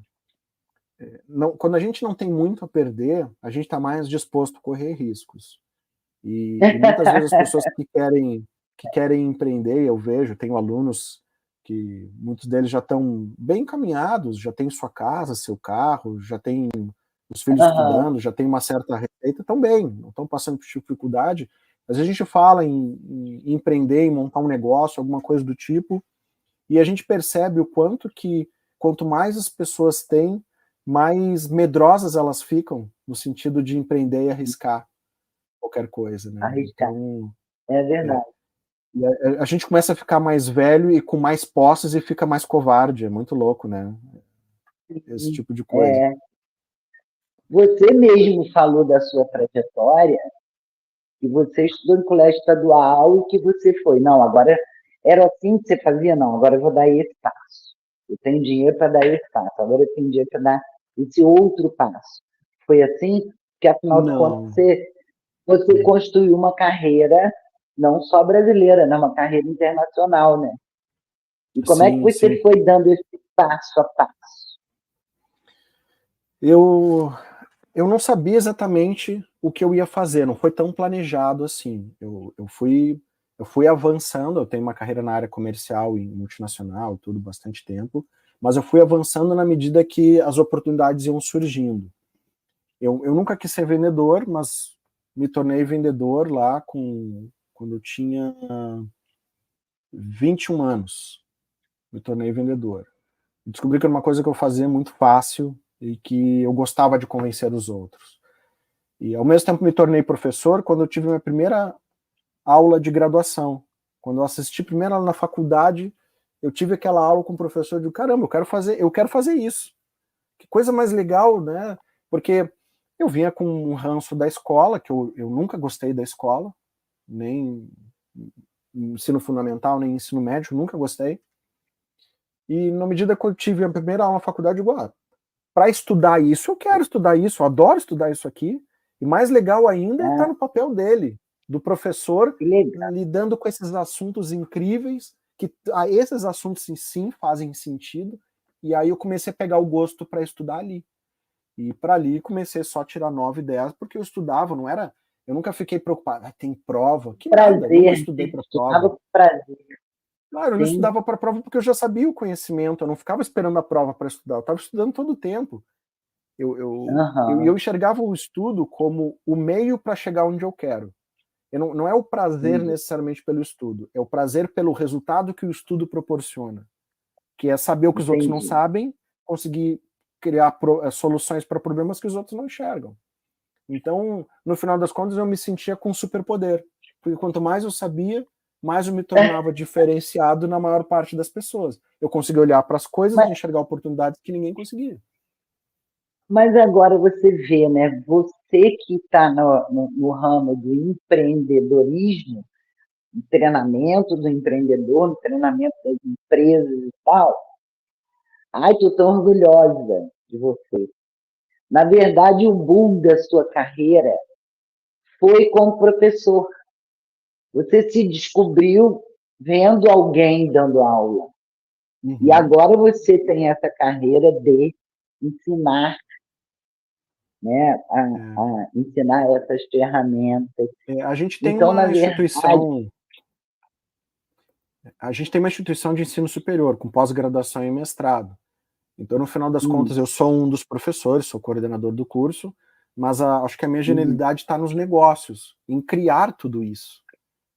Quando a gente não tem muito a perder, a gente está mais disposto a correr riscos. E muitas vezes as pessoas que querem empreender, eu vejo, tenho alunos que muitos deles já estão bem encaminhados, já têm sua casa, seu carro, já têm os filhos Uhum. estudando, já tem uma certa receita, estão bem, não estão passando por dificuldade. Às vezes a gente fala em empreender, em montar um negócio, alguma coisa do tipo, e a gente percebe o quanto mais as pessoas têm, mais medrosas elas ficam, no sentido de empreender e arriscar qualquer coisa, né? Arriscar. Então, É é, verdade. e a gente começa a ficar mais velho e com mais posses e fica mais covarde, é muito louco, né? Esse tipo de coisa. É, você mesmo falou da sua trajetória, que você estudou em colégio estadual e que você foi. Não, agora era assim que você fazia? Não, agora eu vou dar esse passo. eu tenho dinheiro para dar esse passo, agora eu tenho dinheiro para dar esse outro passo. Foi assim? Porque, afinal de contas, Não. você construiu uma carreira não só brasileira, né? Uma carreira internacional, né? E como é que Sim, sim. você foi dando esse passo a passo? Eu não sabia exatamente o que eu ia fazer, não foi tão planejado assim. Eu fui avançando, eu tenho uma carreira na área comercial e multinacional, tudo bastante tempo, mas eu fui avançando na medida que as oportunidades iam surgindo. Eu nunca quis ser vendedor, mas me tornei vendedor lá quando eu tinha 21 anos. Me tornei vendedor. Descobri que era uma coisa que eu fazia muito fácil e que eu gostava de convencer os outros. E ao mesmo tempo me tornei professor quando eu tive minha primeira aula de graduação. Quando eu assisti a primeira aula na faculdade, eu tive aquela aula com o professor de caramba, eu quero fazer isso. Que coisa mais legal, né? Porque eu vinha com um ranço da escola, que eu nunca gostei da escola, nem ensino fundamental, nem ensino médio, nunca gostei. E na medida que eu tive a primeira aula na faculdade, eu digo, para estudar isso, eu quero estudar isso, eu adoro estudar isso aqui. E mais legal ainda é estar no papel dele, do professor, lidando com esses assuntos incríveis, que esses assuntos em si fazem sentido. E aí eu comecei a pegar o gosto para estudar ali. E para ali comecei só a tirar 9 e 10, porque eu estudava, não era. Eu nunca fiquei preocupado, tem prova, que nada, eu nunca estudei para prova. Prazer. Claro, eu não estudava para a prova porque eu já sabia o conhecimento, eu não ficava esperando a prova para estudar, eu estava estudando todo o tempo. Eu enxergava o estudo como o meio para chegar onde eu quero. Não é o prazer necessariamente pelo estudo, é o prazer pelo resultado que o estudo proporciona, que é saber o que os outros não sabem, conseguir criar soluções para problemas que os outros não enxergam. Então, no final das contas, eu me sentia com superpoder, porque quanto mais eu sabia, mais eu me tornava diferenciado na maior parte das pessoas. Eu conseguia olhar para as coisas e enxergar oportunidades que ninguém conseguia. Mas agora você vê, né? Você que está no ramo do empreendedorismo, no treinamento do empreendedor, no treinamento das empresas e tal. Ai, estou tão orgulhosa de você. Na verdade, o boom da sua carreira foi como professor. Você se descobriu vendo alguém dando aula. E agora você tem essa carreira de ensinar, né, a ensinar essas ferramentas. A gente tem então, uma instituição. A gente tem uma instituição de ensino superior, com pós-graduação e mestrado. Então, no final das contas, eu sou um dos professores, sou coordenador do curso, mas acho que a minha genialidade está nos negócios, em criar tudo isso,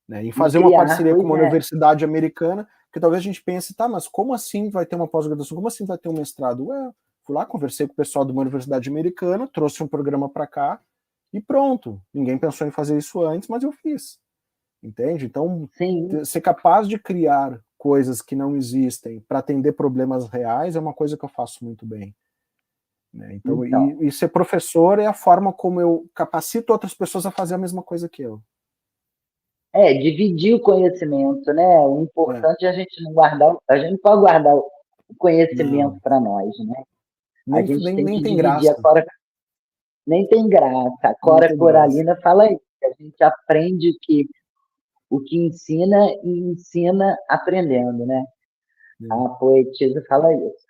né? Em fazer uma parceria com uma universidade americana, que talvez a gente pense, tá, mas como assim vai ter uma pós-graduação? Como assim vai ter um mestrado? Fui lá, conversei com o pessoal de uma universidade americana, trouxe um programa para cá e pronto. Ninguém pensou em fazer isso antes, mas eu fiz. Entende? Então, ser capaz de criar coisas que não existem para atender problemas reais é uma coisa que eu faço muito bem. Né? Então, e ser professor é a forma como eu capacito outras pessoas a fazer a mesma coisa que eu. Dividir o conhecimento, né? O importante é a gente não guardar, a gente não pode guardar o conhecimento para nós, né? A gente tem que dividir graça. Nem tem graça. A Cora Coralina fala isso, que a gente aprende o que ensina e ensina aprendendo, né? A poetisa fala isso.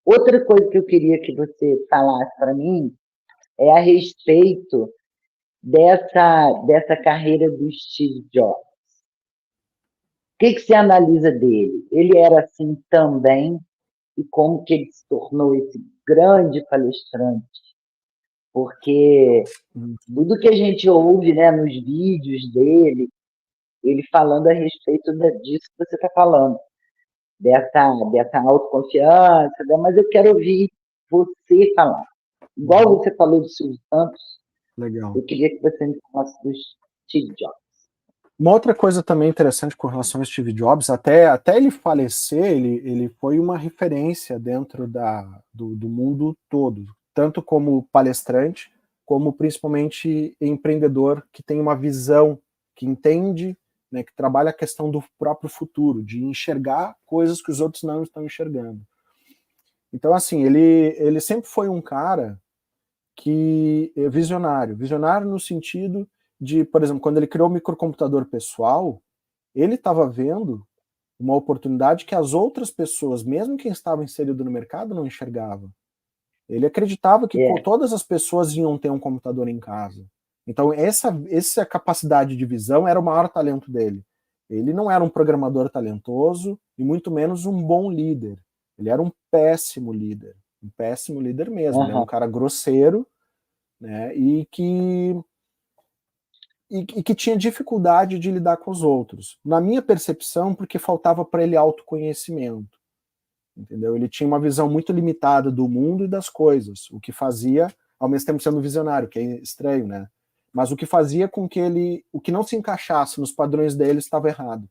Outra coisa que eu queria que você falasse para mim é a respeito dessa carreira do Steve Jobs. O que você analisa dele? Ele era assim também, e como que ele se tornou esse grande palestrante? Porque tudo que a gente ouve, né, nos vídeos dele, ele falando a respeito disso que você está falando, dessa autoconfiança, né? Mas eu quero ouvir você falar. Igual você falou do Silvio Santos, legal. Eu queria que você me falasse do Steve Jobs. Uma outra coisa também interessante com relação ao Steve Jobs, até ele falecer, ele foi uma referência dentro do mundo todo, tanto como palestrante, como principalmente empreendedor que tem uma visão, que entende, que trabalha a questão do próprio futuro, de enxergar coisas que os outros não estão enxergando. Então, assim, ele sempre foi um cara que é visionário. Visionário no sentido de, por exemplo, quando ele criou o microcomputador pessoal, ele estava vendo uma oportunidade que as outras pessoas, mesmo quem estava inserido no mercado, não enxergava. Ele acreditava que todas as pessoas iam ter um computador em casa. Então, essa capacidade de visão era o maior talento dele. Ele não era um programador talentoso e muito menos um bom líder. Ele era um péssimo líder mesmo. Ele era um cara grosseiro, né, e que tinha dificuldade de lidar com os outros. Na minha percepção, porque faltava para ele autoconhecimento. Entendeu? Ele tinha uma visão muito limitada do mundo e das coisas, o que fazia, ao mesmo tempo sendo visionário, que é estranho, né? Mas o que fazia com que o que não se encaixasse nos padrões dele estava errado.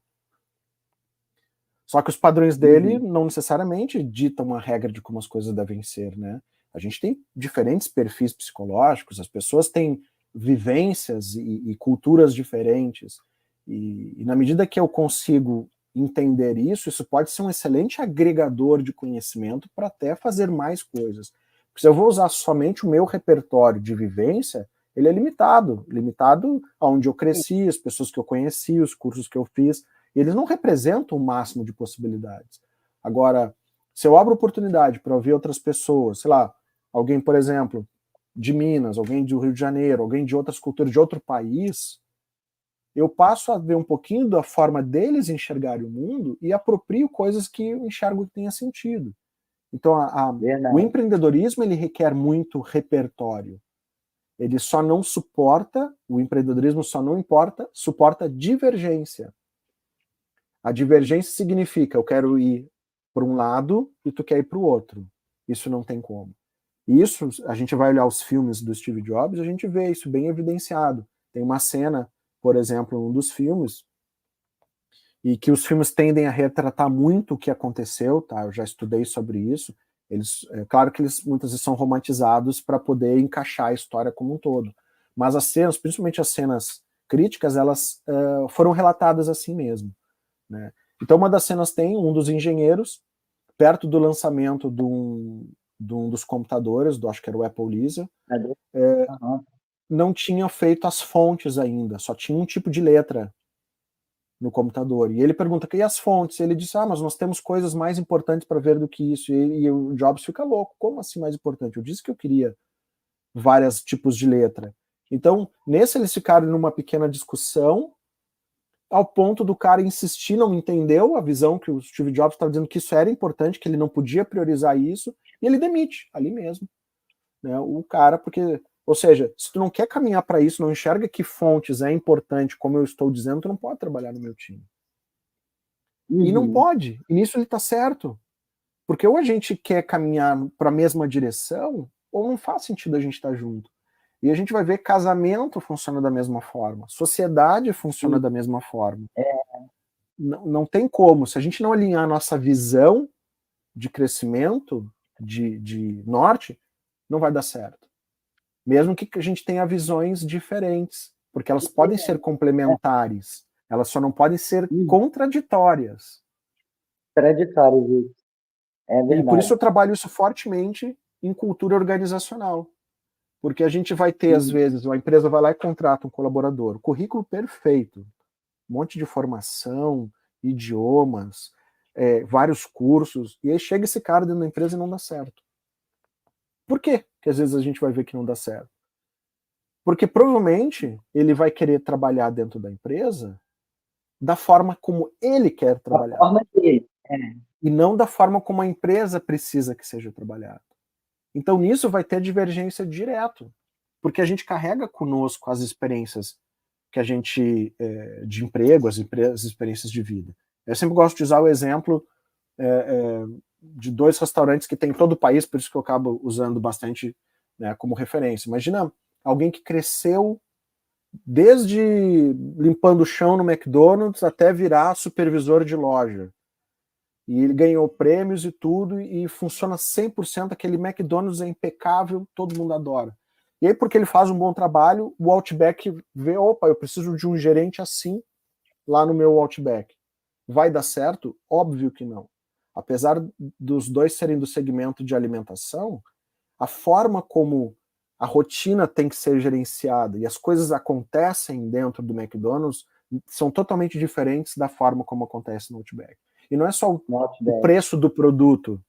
Só que os padrões dele não necessariamente ditam a regra de como as coisas devem ser, né? A gente tem diferentes perfis psicológicos, as pessoas têm vivências e culturas diferentes, e na medida que eu consigo entender isso pode ser um excelente agregador de conhecimento para até fazer mais coisas. Porque se eu vou usar somente o meu repertório de vivência, ele é limitado aonde eu cresci, as pessoas que eu conheci, os cursos que eu fiz, e eles não representam o máximo de possibilidades. Agora, se eu abro oportunidade para ouvir outras pessoas, sei lá, alguém, por exemplo, de Minas, alguém do Rio de Janeiro, alguém de outras culturas, de outro país, eu passo a ver um pouquinho da forma deles enxergarem o mundo e aproprio coisas que eu enxergo que tenha sentido. Então, o empreendedorismo, ele requer muito repertório. Ele só não suporta, o empreendedorismo só não suporta divergência. A divergência significa, eu quero ir para um lado e tu quer ir para o outro. Isso não tem como. E isso, a gente vai olhar os filmes do Steve Jobs, a gente vê isso bem evidenciado. Tem uma cena, por exemplo, um dos filmes, e que os filmes tendem a retratar muito o que aconteceu, tá? Eu já estudei sobre isso. Claro que eles muitas vezes são romantizados para poder encaixar a história como um todo. Mas as cenas, principalmente as cenas críticas, elas foram relatadas assim mesmo, né? Então, uma das cenas tem um dos engenheiros, perto do lançamento de um dos computadores, acho que era o Apple Lisa, não tinha feito as fontes ainda, só tinha um tipo de letra no computador. E ele pergunta, e as fontes? Ele diz, mas nós temos coisas mais importantes para ver do que isso. E o Jobs fica louco, como assim mais importante? Eu disse que eu queria vários tipos de letra. Então, nesse eles ficaram numa pequena discussão, ao ponto do cara insistir, não entendeu a visão que o Steve Jobs estava dizendo que isso era importante, que ele não podia priorizar isso, e ele demite, ali mesmo, né, o cara, porque, ou seja, se tu não quer caminhar para isso, não enxerga que fontes é importante, como eu estou dizendo, tu não pode trabalhar no meu time. E não pode, e nisso ele está certo, porque ou a gente quer caminhar para a mesma direção, ou não faz sentido a gente estar junto. E a gente vai ver casamento funciona da mesma forma, sociedade funciona da mesma forma. Não tem como, se a gente não alinhar a nossa visão de crescimento, de norte, não vai dar certo. Mesmo que a gente tenha visões diferentes, porque elas podem ser complementares, elas só não podem ser contraditórias. Contraditórias, isso. É verdade. E por isso eu trabalho isso fortemente em cultura organizacional. Porque a gente vai ter, às vezes, uma empresa vai lá e contrata um colaborador, currículo perfeito, um monte de formação, idiomas, vários cursos, e aí chega esse cara dentro da empresa e não dá certo. Por quê que às vezes a gente vai ver que não dá certo? Porque provavelmente ele vai querer trabalhar dentro da empresa da forma como ele quer trabalhar. Da forma dele. E não da forma como a empresa precisa que seja trabalhado. Então nisso vai ter divergência direto, porque a gente carrega conosco as experiências que a gente, de emprego, as experiências de vida. Eu sempre gosto de usar o exemplo de 2 restaurantes que tem em todo o país, por isso que eu acabo usando bastante, né, como referência. Imagina alguém que cresceu desde limpando o chão no McDonald's até virar supervisor de loja. E ele ganhou prêmios e tudo, e funciona 100%, aquele McDonald's é impecável, todo mundo adora. E aí, porque ele faz um bom trabalho, o Outback vê, opa, eu preciso de um gerente assim lá no meu Outback. Vai dar certo? Óbvio que não. apesar dos dois serem do segmento de alimentação, a forma como a rotina tem que ser gerenciada e as coisas acontecem dentro do McDonald's são totalmente diferentes da forma como acontece no Outback. E não é só o preço do produto,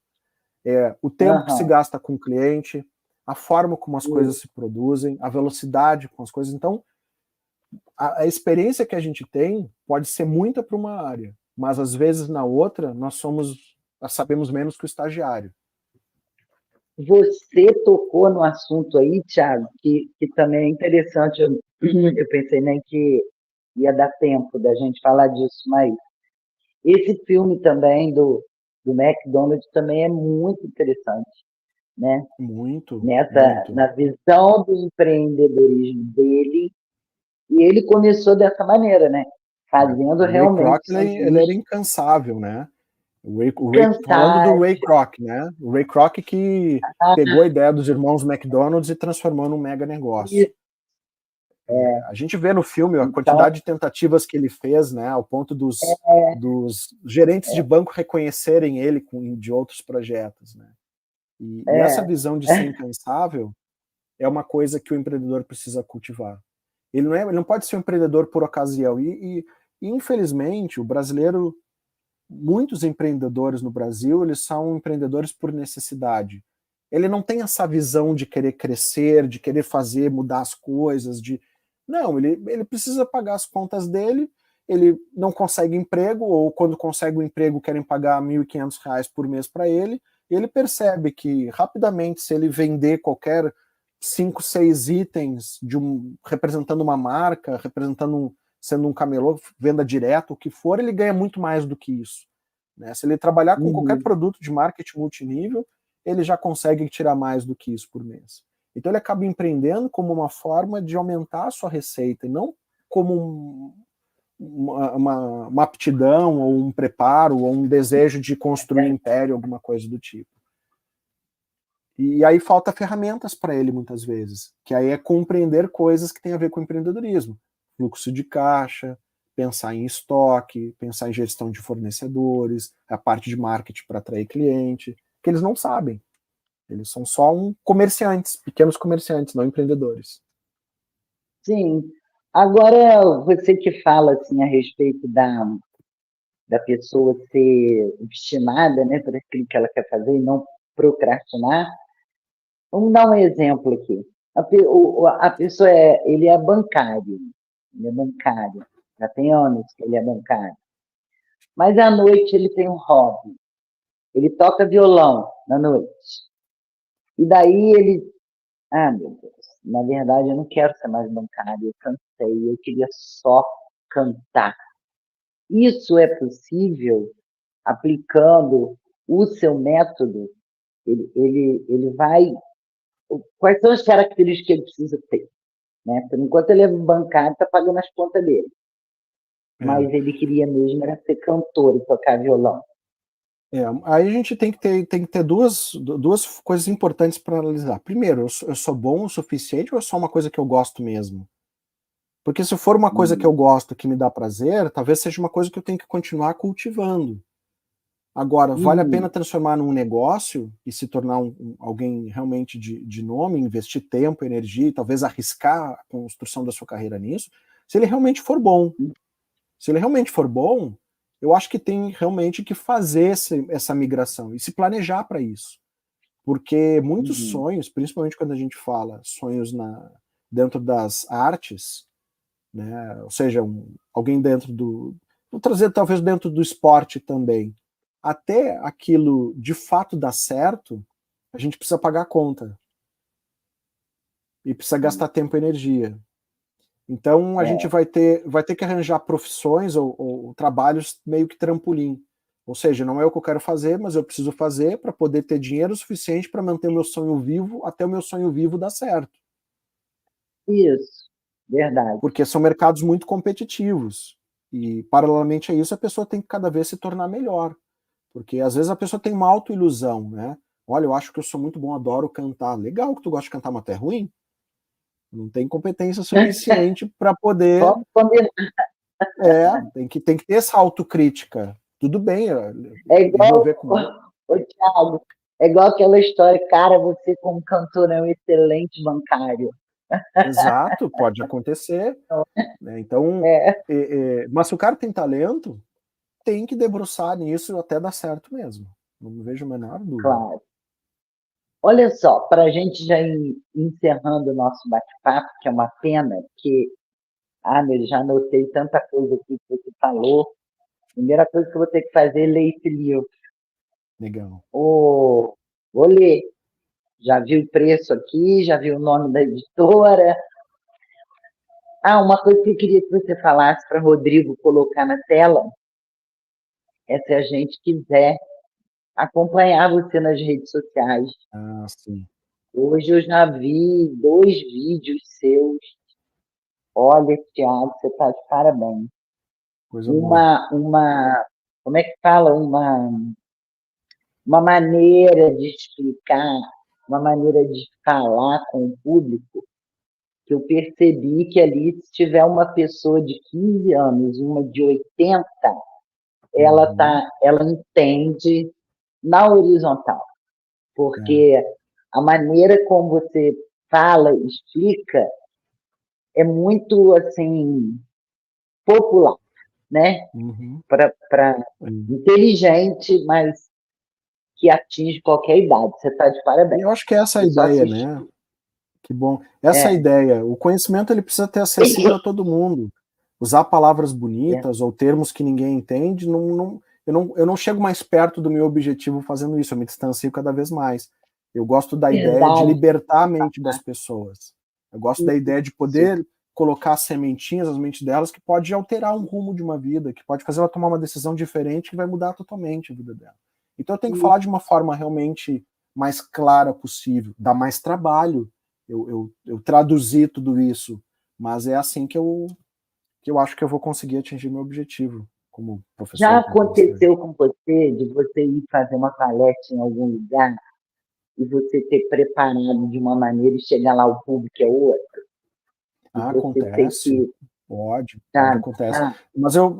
é o tempo que se gasta com o cliente, a forma como as coisas se produzem, a velocidade com as coisas. Então, a experiência que a gente tem pode ser muita para uma área, mas às vezes na outra nós sabemos menos que o estagiário. Você tocou no assunto aí, Thiago, que também é interessante. Eu pensei nem que ia dar tempo da gente falar disso, mas esse filme também do McDonald's também é muito interessante, né? Muito. Na visão do empreendedorismo dele, e ele começou dessa maneira, né? Fazendo o realmente. Ray Kroc, ele era incansável, né? Falando do Ray Kroc, né? O Ray Kroc que pegou a ideia dos irmãos McDonald's e transformou num mega negócio. A gente vê no filme a quantidade de tentativas que ele fez, né? Ao ponto dos gerentes de banco reconhecerem ele de outros projetos, né? E essa visão de ser incansável é uma coisa que o empreendedor precisa cultivar. Ele não pode ser um empreendedor por ocasião. E infelizmente, o brasileiro, muitos empreendedores no Brasil, eles são empreendedores por necessidade. Ele não tem essa visão de querer crescer, de querer fazer, mudar as coisas, Não, ele precisa pagar as contas dele, ele não consegue emprego, ou quando consegue um emprego querem pagar R$1.500 por mês para ele, e ele percebe que rapidamente, se ele vender qualquer 5, 6 itens representando uma marca, sendo um camelô, venda direta, o que for, ele ganha muito mais do que isso. Né? Se ele trabalhar com qualquer produto de marketing multinível, ele já consegue tirar mais do que isso por mês. Então ele acaba empreendendo como uma forma de aumentar a sua receita, e não como uma aptidão, ou um preparo, ou um desejo de construir um império, alguma coisa do tipo. E aí falta ferramentas para ele muitas vezes, que aí é compreender coisas que têm a ver com empreendedorismo. Fluxo de caixa, pensar em estoque, pensar em gestão de fornecedores, a parte de marketing para atrair cliente, que eles não sabem. Eles são só comerciantes, pequenos comerciantes, não empreendedores. Sim. Agora, você que fala assim, a respeito da pessoa ser obstinada, né, por aquilo que ela quer fazer e não procrastinar, vamos dar um exemplo aqui. A pessoa ele é bancário, já tem anos que ele é bancário, mas à noite ele tem um hobby, ele toca violão na noite, e daí meu Deus, na verdade eu não quero ser mais bancário, eu cansei, eu queria só cantar. Isso é possível aplicando o seu método? Ele vai. Quais são as características que ele precisa ter? Né? Por enquanto ele é bancário, está pagando as contas dele. Mas ele queria mesmo era ser cantor e tocar violão. Aí a gente tem que ter duas coisas importantes para analisar. Primeiro, eu sou bom o suficiente ou é só uma coisa que eu gosto mesmo? Porque se for uma coisa que eu gosto, que me dá prazer, talvez seja uma coisa que eu tenho que continuar cultivando. Agora, vale a pena transformar num negócio e se tornar alguém realmente de nome, investir tempo, energia e talvez arriscar a construção da sua carreira nisso, se ele realmente for bom. Se ele realmente for bom, eu acho que tem realmente que fazer essa migração e se planejar para isso. Porque muitos sonhos, principalmente quando a gente fala sonhos dentro das artes, né, ou seja, alguém vou trazer talvez dentro do esporte também, até aquilo de fato dar certo, a gente precisa pagar a conta. E precisa gastar tempo e energia. Então a gente vai ter que arranjar profissões ou trabalhos meio que trampolim. Ou seja, não é o que eu quero fazer, mas eu preciso fazer para poder ter dinheiro suficiente para manter o meu sonho vivo até o meu sonho vivo dar certo. Isso, verdade. Porque são mercados muito competitivos. E, paralelamente a isso, a pessoa tem que cada vez se tornar melhor. Porque, às vezes, a pessoa tem uma autoilusão, né? Olha, eu acho que eu sou muito bom, adoro cantar. Legal que tu gosta de cantar, mas tu é ruim. Não tem competência suficiente para poder... Vamos combinar. tem que ter essa autocrítica. tudo bem, É igual, resolver com ele. ô, Thiago, é igual aquela história, cara, você como cantor é um excelente bancário. Exato, pode acontecer. Né? Então, É, mas se o cara tem talento, tem que debruçar nisso até dar certo mesmo. Não vejo a menor dúvida. claro. Olha só, para a gente já ir encerrando o nosso bate-papo, que é uma pena, que, meu, já anotei tanta coisa aqui que você falou. Primeira coisa que eu vou ter que fazer é ler esse livro. Legal. Vou ler. Já vi o preço aqui, já vi o nome da editora. Uma coisa que eu queria que você falasse para Rodrigo colocar na tela é se a gente quiser acompanhar você nas redes sociais. Ah, sim. Hoje eu já vi 2 vídeos seus. Olha, Thiago, você está de parabéns. Coisa boa. Como é que fala? Uma maneira de explicar, uma maneira de falar com o público, que eu percebi que ali, se tiver uma pessoa de 15 anos, uma de 80, ela entende na horizontal, porque a maneira como você fala, explica, é muito assim popular, né? Uhum. Para inteligente, mas que atinge qualquer idade. Você está de E parabéns. eu acho que é essa a Eu só ideia, assisti. né? Que bom. Essa é a ideia. O conhecimento ele precisa ter acessível a todo mundo. Usar palavras bonitas ou termos que ninguém entende, eu não chego mais perto do meu objetivo fazendo isso, eu me distancio cada vez mais. Eu gosto da ideia de Verdade. libertar a mente das pessoas. Eu gosto da ideia de poder colocar sementinhas nas mentes delas que pode alterar um rumo de uma vida, que pode fazer ela tomar uma decisão diferente que vai mudar totalmente a vida dela. Então eu tenho que falar de uma forma realmente mais clara possível, dar mais trabalho, eu traduzi tudo isso, mas é assim que eu acho que eu vou conseguir atingir meu objetivo como Já professor, como palestrante. aconteceu com você de você ir fazer uma palestra em algum lugar e você ter preparado de uma maneira e chegar lá o público é outra? E você ter Acontece, que, pode sabe? acontece, mas eu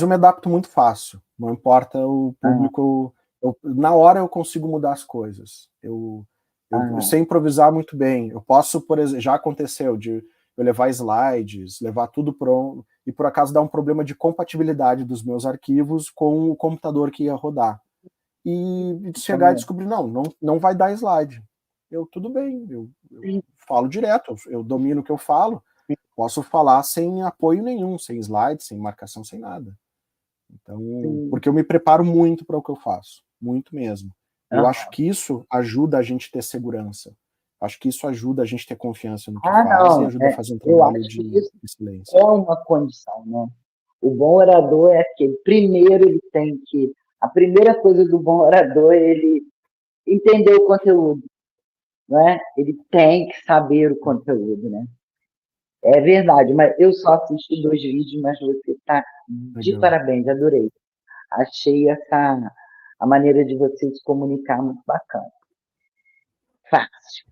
me adapto muito fácil, não importa o Ah, público, na hora eu consigo mudar as coisas, eu ah, sei improvisar muito bem, eu posso, por exemplo, já aconteceu de eu levar slides, levar tudo pronto, e por acaso dar um problema de compatibilidade dos meus arquivos com o computador que ia rodar. E chegar e também. descobrir, não vai dar slide. Tudo bem, eu Sim, falo direto, eu domino o que eu falo, posso falar sem apoio nenhum, sem slide, sem marcação, sem nada. Então, sim. porque eu me preparo muito para o que eu faço, muito mesmo. Eu acho Aham. que isso ajuda a gente a ter segurança. Acho que isso ajuda a gente a ter confiança no que faz e Não. ajuda a fazer um Eu trabalho acho que de isso excelência. é uma condição, né? O bom orador é aquele. Primeiro, ele tem que. A primeira coisa do bom orador é ele entender o conteúdo, né? Ele tem que saber o conteúdo, né? É verdade, mas eu só assisti 2 vídeos, mas você está de Legal. parabéns, adorei. Achei a maneira de você se comunicar muito bacana. Fácil.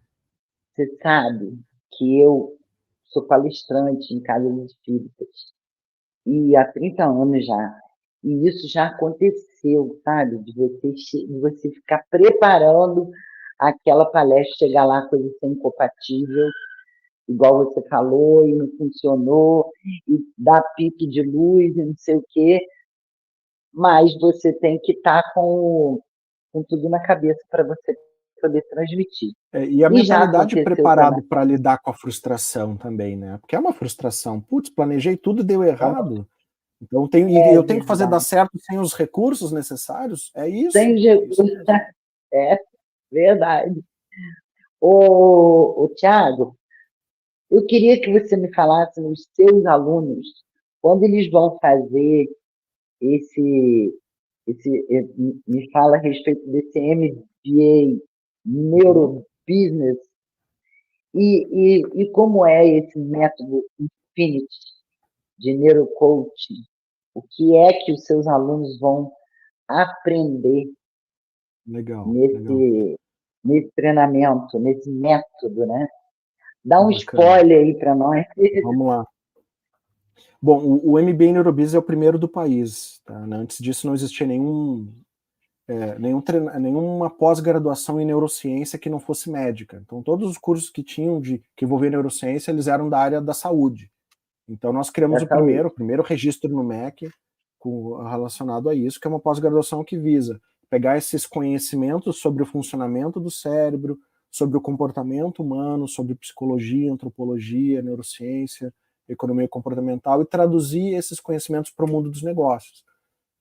Você sabe que eu sou palestrante em casas espíritas e há 30 anos já. E isso já aconteceu, sabe? De você ficar preparando aquela palestra, chegar lá, coisa ser incompatível, igual você falou, e não funcionou, e dá pique de luz e não sei o quê, mas você tem que estar com tudo na cabeça para você poder transmitir. E a E já mentalidade aconteceu também. preparado para lidar com a frustração também, né? Porque é uma frustração. Putz, planejei tudo e deu errado. Então É eu tenho que fazer dar verdade. certo sem os recursos necessários? Sem É isso Jesus. mesmo. É verdade. Tiago, eu queria que você me falasse nos seus alunos, quando eles vão fazer esse, me fala a respeito desse MBA, Uhum. Neurobusiness, e como é esse método Infinity de neurocoaching? O que é que os seus alunos vão aprender Legal, legal. nesse treinamento, nesse método, né? Dá um Bacana. spoiler aí para nós. Vamos lá. Bom, o MBA em Neurobusiness é o primeiro do país. Tá? Antes disso não existia nenhuma pós-graduação em neurociência que não fosse médica. Então todos os cursos que tinham que envolver neurociência, eles eram da área da saúde. Então nós criamos Da saúde. o primeiro registro no MEC relacionado a isso, que é uma pós-graduação que visa pegar esses conhecimentos sobre o funcionamento do cérebro, sobre o comportamento humano, sobre psicologia, antropologia, neurociência, economia comportamental, e traduzir esses conhecimentos para o mundo dos negócios,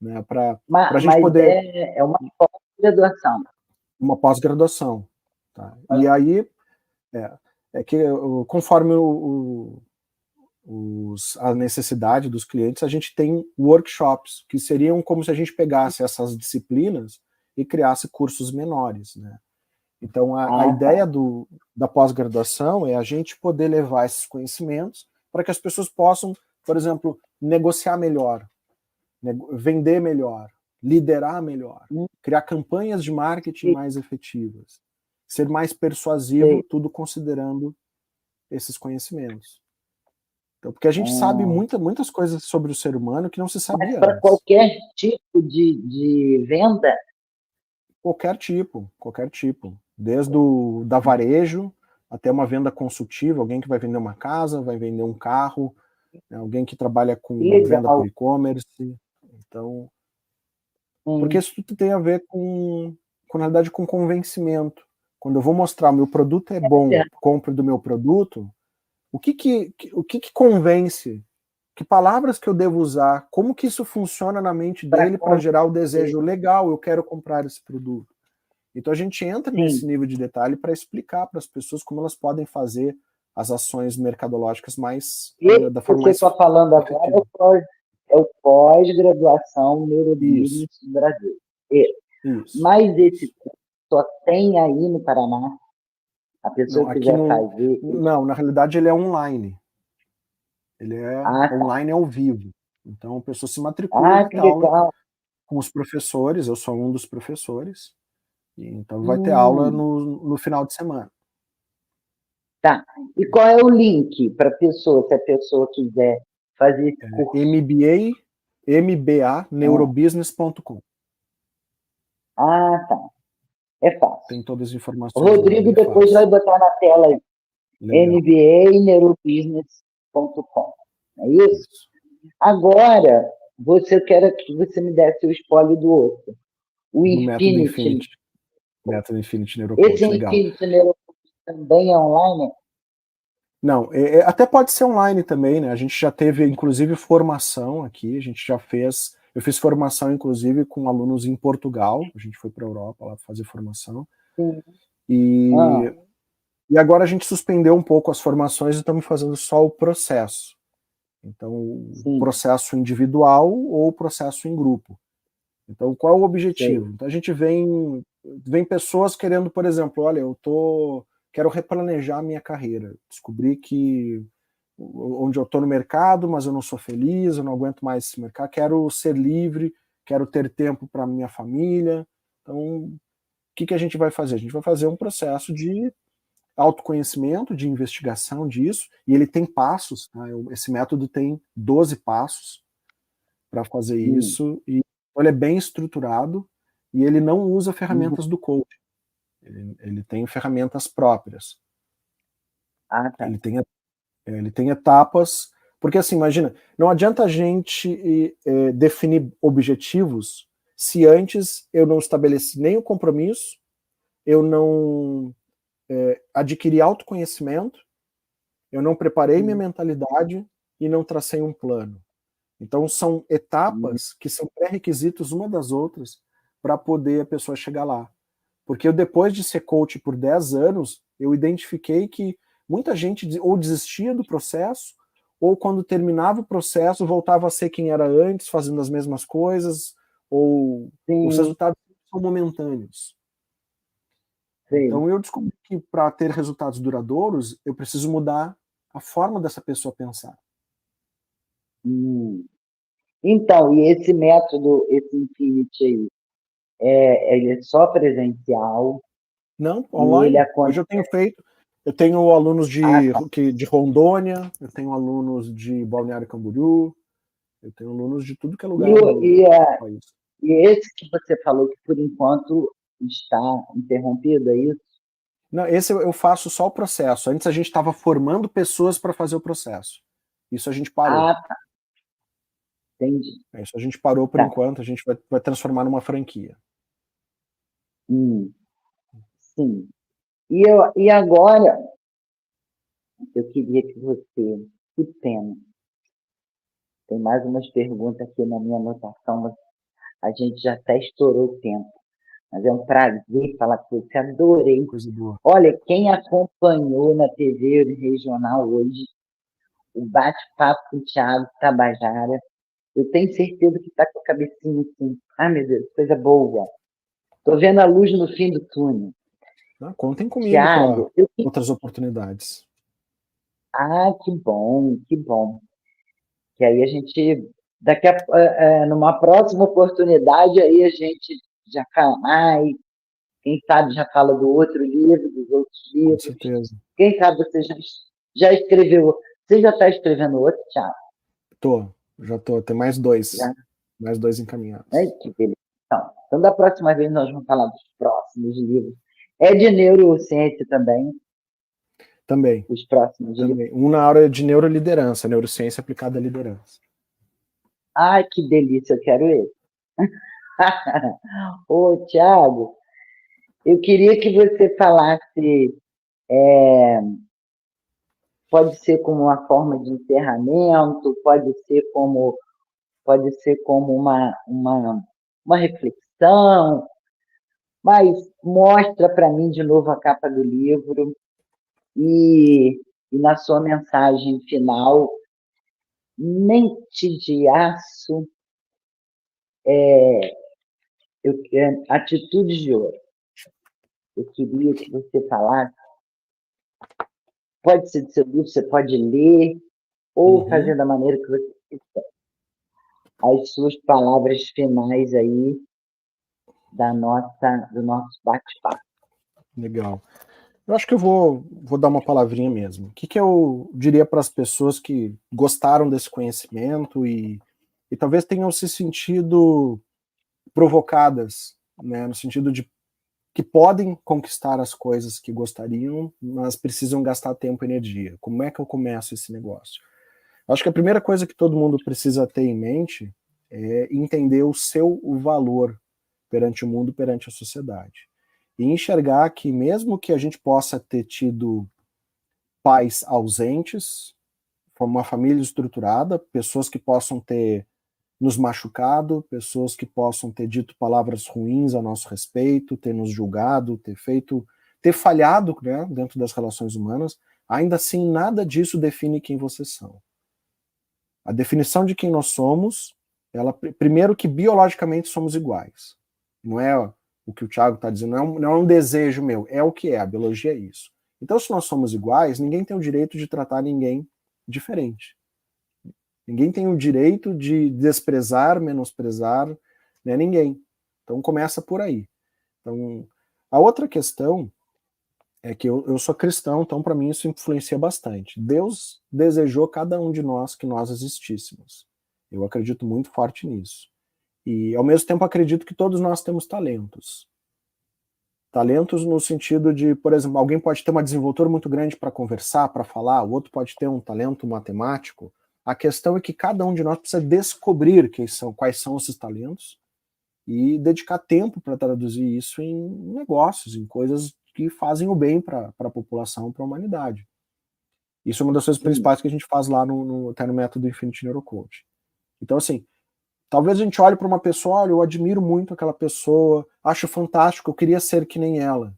né, para a gente Mas poder... é uma pós-graduação. Uma pós-graduação. Tá? E aí, que conforme a necessidade dos clientes, a gente tem workshops, que seriam como se a gente pegasse essas disciplinas e criasse cursos menores, né? Então, a ideia da pós-graduação é a gente poder levar esses conhecimentos para que as pessoas possam, por exemplo, negociar melhor, vender melhor, liderar melhor, criar campanhas de marketing mais efetivas, ser mais persuasivo, tudo considerando esses conhecimentos. Então, porque a gente sabe muitas coisas sobre o ser humano que não se sabia para antes. qualquer tipo de venda? Qualquer tipo. Desde da varejo até uma venda consultiva, alguém que vai vender uma casa, vai vender um carro, né, alguém que trabalha com venda por e-commerce. Então, porque isso tudo tem a ver na realidade, com convencimento. Quando eu vou mostrar meu produto é bom, compre do meu produto, o que convence? Que palavras que eu devo usar? Como que isso funciona na mente dele para gerar o desejo legal, eu quero comprar esse produto? Então a gente entra nesse nível de detalhe para explicar para as pessoas como elas podem fazer as ações mercadológicas da forma mais... Você está falando agora é o pós-graduação Neurobusiness do Brasil. Isso. Mas esse só tem aí no Paraná? A pessoa quiser fazer... Não, na realidade ele é online. Ele é online ao vivo. Então a pessoa se matricula, vai ter aula com os professores, eu sou um dos professores, então vai ter aula no final de semana. Tá. E qual é o link para a pessoa, se a pessoa quiser fazer esse curso? mbaNeurobusiness.com. Tá. É fácil. Tem todas as informações. O Rodrigo depois vai botar na tela aí. mbaNeurobusiness.com. É isso? Agora, eu quero que você me desse o spoiler do outro. O Infinity. Método Infinity Neurocoach. Esse Infinity Neurocoach também é online? Não, até pode ser online também, né? A gente já teve, inclusive, formação aqui, eu fiz formação, inclusive, com alunos em Portugal, a gente foi para a Europa lá fazer formação. Sim. E agora a gente suspendeu um pouco as formações e estamos fazendo só o processo. Então, o processo individual ou o processo em grupo. Então, qual é o objetivo? Então, a gente vem pessoas querendo, por exemplo, olha, quero replanejar a minha carreira. Descobri que onde eu estou no mercado, mas eu não sou feliz, eu não aguento mais esse mercado, quero ser livre, quero ter tempo para minha família. Então, o que a gente vai fazer? A gente vai fazer um processo de autoconhecimento, de investigação disso, e ele tem passos, tá? Esse método tem 12 passos para fazer isso, e ele é bem estruturado, e ele não usa ferramentas do coach. Ele tem ferramentas próprias. Tá. Ele tem etapas, porque assim, imagina, não adianta a gente definir objetivos se antes eu não estabeleci nem o compromisso, eu não adquiri autoconhecimento, eu não preparei minha mentalidade e não tracei um plano. Então são etapas que são pré-requisitos uma das outras para poder a pessoa chegar lá. Porque eu, depois de ser coach por 10 anos, eu identifiquei que muita gente ou desistia do processo, ou quando terminava o processo, voltava a ser quem era antes, fazendo as mesmas coisas, ou os resultados são momentâneos. Então eu descobri que para ter resultados duradouros, eu preciso mudar a forma dessa pessoa pensar. Então, e esse método, esse Infinity aí, ele é só presencial? Não, online. Hoje eu tenho feito. Eu tenho alunos Ah, tá. de Rondônia, eu tenho alunos de Balneário Camboriú, eu tenho alunos de tudo que é E, lugar e, do país. e esse que você falou que por enquanto está interrompido, é isso? Não, esse eu faço só o processo. Antes a gente estava formando pessoas para fazer o processo. Isso a gente parou. Ah, tá, entendi. Isso a gente parou por Tá. enquanto, a gente vai transformar numa franquia. Hum, sim. E agora, eu queria que você, que pena, tem mais umas perguntas aqui na minha anotação, mas a gente já até estourou o tempo. Mas é um prazer falar com você, adorei. Coisa boa. Olha, quem acompanhou na TV regional hoje o bate-papo com o Thiago Tabajara, eu tenho certeza que está com a cabecinha assim. Ah, meu Deus, coisa boa. Estou vendo a luz no fim do túnel. Contem comigo para Tiago, eu que... outras oportunidades. Ah, que bom, que bom. Que aí a gente, numa próxima oportunidade, aí a gente já fala mais, quem sabe já fala do outro livro, dos outros Com livros. certeza. Quem sabe você já escreveu, você já está escrevendo outro, Tiago? Já tô. Tem Já? mais dois Ai, encaminhados. que beleza. Então, da próxima vez nós vamos falar dos próximos livros. É de neurociência também, Também, os próximos livros. também. Um na área de neuroliderança, neurociência aplicada à liderança. Ai, que delícia, eu quero esse. Ô, Tiago, eu queria que você falasse, pode ser como uma forma de encerramento, pode ser como uma reflexão, mas mostra para mim de novo a capa do livro e na sua mensagem final, mente de aço, atitudes de ouro. Eu queria que você falasse, pode ser do seu livro, você pode ler, ou Uhum. fazer da maneira que você quiser. As suas palavras finais aí do nosso bate-papo. Legal. Eu acho que eu vou dar uma palavrinha mesmo. O que, que eu diria para as pessoas que gostaram desse conhecimento e talvez tenham se sentido provocadas, né, no sentido de que podem conquistar as coisas que gostariam, mas precisam gastar tempo e energia. Como é que eu começo esse negócio? Acho que a primeira coisa que todo mundo precisa ter em mente é entender o seu valor perante o mundo, perante a sociedade. E enxergar que mesmo que a gente possa ter tido pais ausentes, uma família estruturada, pessoas que possam ter nos machucado, pessoas que possam ter dito palavras ruins a nosso respeito, ter nos julgado, ter falhado, né, dentro das relações humanas, ainda assim nada disso define quem vocês são. A definição de quem nós somos, primeiro que biologicamente somos iguais. Não é o que o Thiago está dizendo, não é um desejo meu, é o que é, a biologia é isso. Então, se nós somos iguais, ninguém tem o direito de tratar ninguém diferente. Ninguém tem o direito de desprezar, menosprezar, né, ninguém. Então começa por aí. Então, a outra questão é que eu sou cristão, então para mim isso influencia bastante. Deus desejou cada um de nós que nós existíssemos. Eu acredito muito forte nisso. E ao mesmo tempo acredito que todos nós temos talentos. Talentos no sentido de, por exemplo, alguém pode ter uma desenvoltura muito grande para conversar, para falar, o outro pode ter um talento matemático. A questão é que cada um de nós precisa descobrir quais são esses talentos e dedicar tempo para traduzir isso em negócios, em coisas que fazem o bem para a população, para a humanidade. Isso é uma das coisas Sim. principais que a gente faz lá até no método Infinity Neurocoach. Então, assim, talvez a gente olhe para uma pessoa, olha, eu admiro muito aquela pessoa, acho fantástico, eu queria ser que nem ela.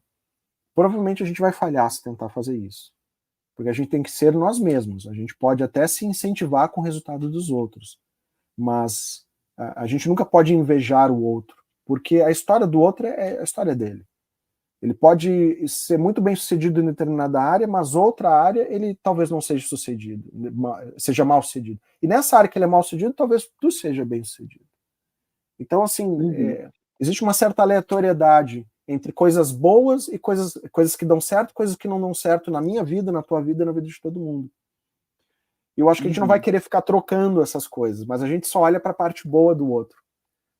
Provavelmente a gente vai falhar se tentar fazer isso. Porque a gente tem que ser nós mesmos. A gente pode até se incentivar com o resultado dos outros. Mas a gente nunca pode invejar o outro. Porque a história do outro é a história dele. Ele pode ser muito bem sucedido em determinada área, mas outra área ele talvez não seja sucedido, seja mal sucedido. E nessa área que ele é mal sucedido, talvez tu seja bem sucedido. Então, assim, Uhum. existe uma certa aleatoriedade entre coisas boas e coisas que dão certo, coisas que não dão certo na minha vida, na tua vida, na vida de todo mundo. E eu acho que a gente não vai querer ficar trocando essas coisas, mas a gente só olha para a parte boa do outro.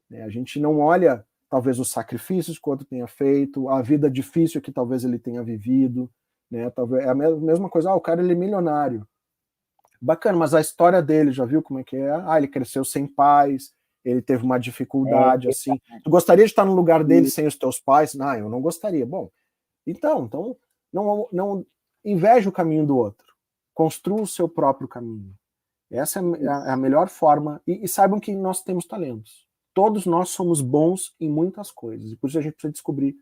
Né? A gente não olha, talvez, os sacrifícios que o outro tenha feito, a vida difícil que talvez ele tenha vivido. Né? Talvez, é a mesma coisa, o cara ele é milionário. Bacana, mas a história dele, já viu como é que é? Ele cresceu sem pais, ele teve uma dificuldade, assim. Tu gostaria de estar no lugar dele sem os teus pais? Não, eu não gostaria. Bom, então não inveja o caminho do outro. Construa o seu próprio caminho. Essa é a melhor forma. E saibam que nós temos talentos. Todos nós somos bons em muitas coisas. E por isso a gente precisa descobrir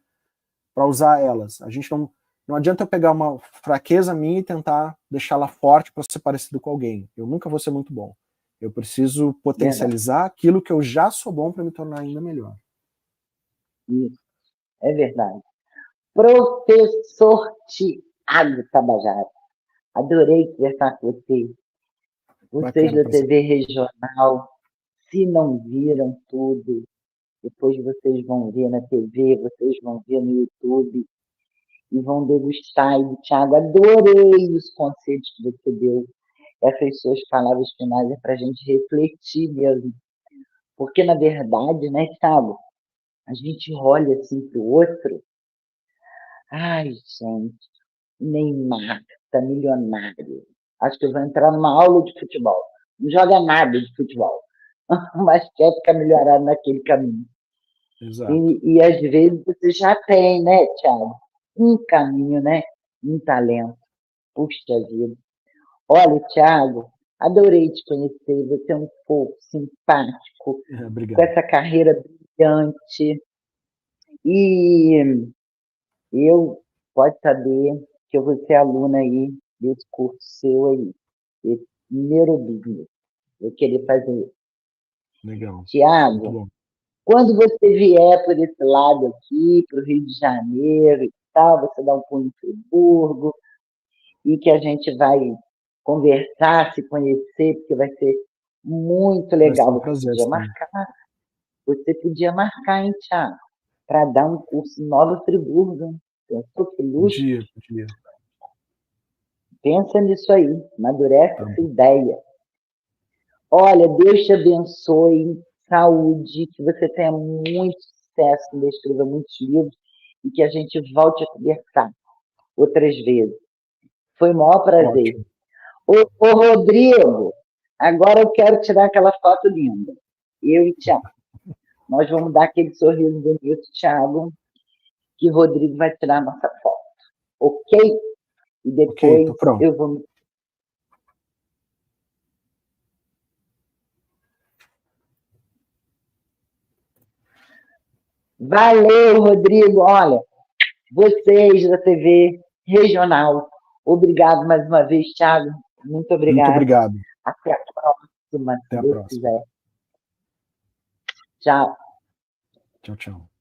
para usar elas. A gente não adianta eu pegar uma fraqueza minha e tentar deixá-la forte para ser parecido com alguém. Eu nunca vou ser muito bom. Eu preciso potencializar aquilo que eu já sou bom para me tornar ainda melhor. Isso, é verdade. Professor Tiago Tabajara, adorei conversar com você. Vocês da TV Regional, se não viram tudo, depois vocês vão ver na TV, vocês vão ver no YouTube e vão degustar. E, Tiago, adorei os conselhos que você deu. Essas suas palavras finais é para a gente refletir mesmo. Porque, na verdade, né, Tiago, a gente olha assim para o outro. Ai, gente, Neymar está milionário. Acho que eu vou entrar numa aula de futebol. Não joga nada de futebol, mas quer ficar melhorado naquele caminho. Exato. E às vezes você já tem, né, Tiago? Um caminho, né? Um talento. Puxa vida. Olha, Tiago, adorei te conhecer. Você é um fofo, simpático, com essa carreira brilhante. E eu pode saber que eu vou ser aluna aí desse curso seu aí, esse neurobusiness. Eu queria fazer. Legal. Tiago, quando você vier por esse lado aqui, para o Rio de Janeiro e tal, você dá um pulo em Friburgo, e que a gente vai conversar, se conhecer, porque vai ser muito legal. Você podia marcar, hein, Thiago, para dar um curso em Nova Friburgo. Pensou que luxo? Podia. Pensa nisso aí, amadurece essa ideia. Olha, Deus te abençoe, saúde, que você tenha muito sucesso, que escreva muitos livros e que a gente volte a conversar outras vezes. Foi o maior prazer. Ô, Rodrigo, agora eu quero tirar aquela foto linda. Eu e Thiago. Nós vamos dar aquele sorriso bonito, Thiago, que o Rodrigo vai tirar a nossa foto. Ok? E depois eu vou... Valeu, Rodrigo. Olha, vocês da TV Regional, obrigado mais uma vez, Thiago. Muito obrigado. Muito obrigado. Até a próxima, se Deus quiser. Tchau. Tchau, tchau.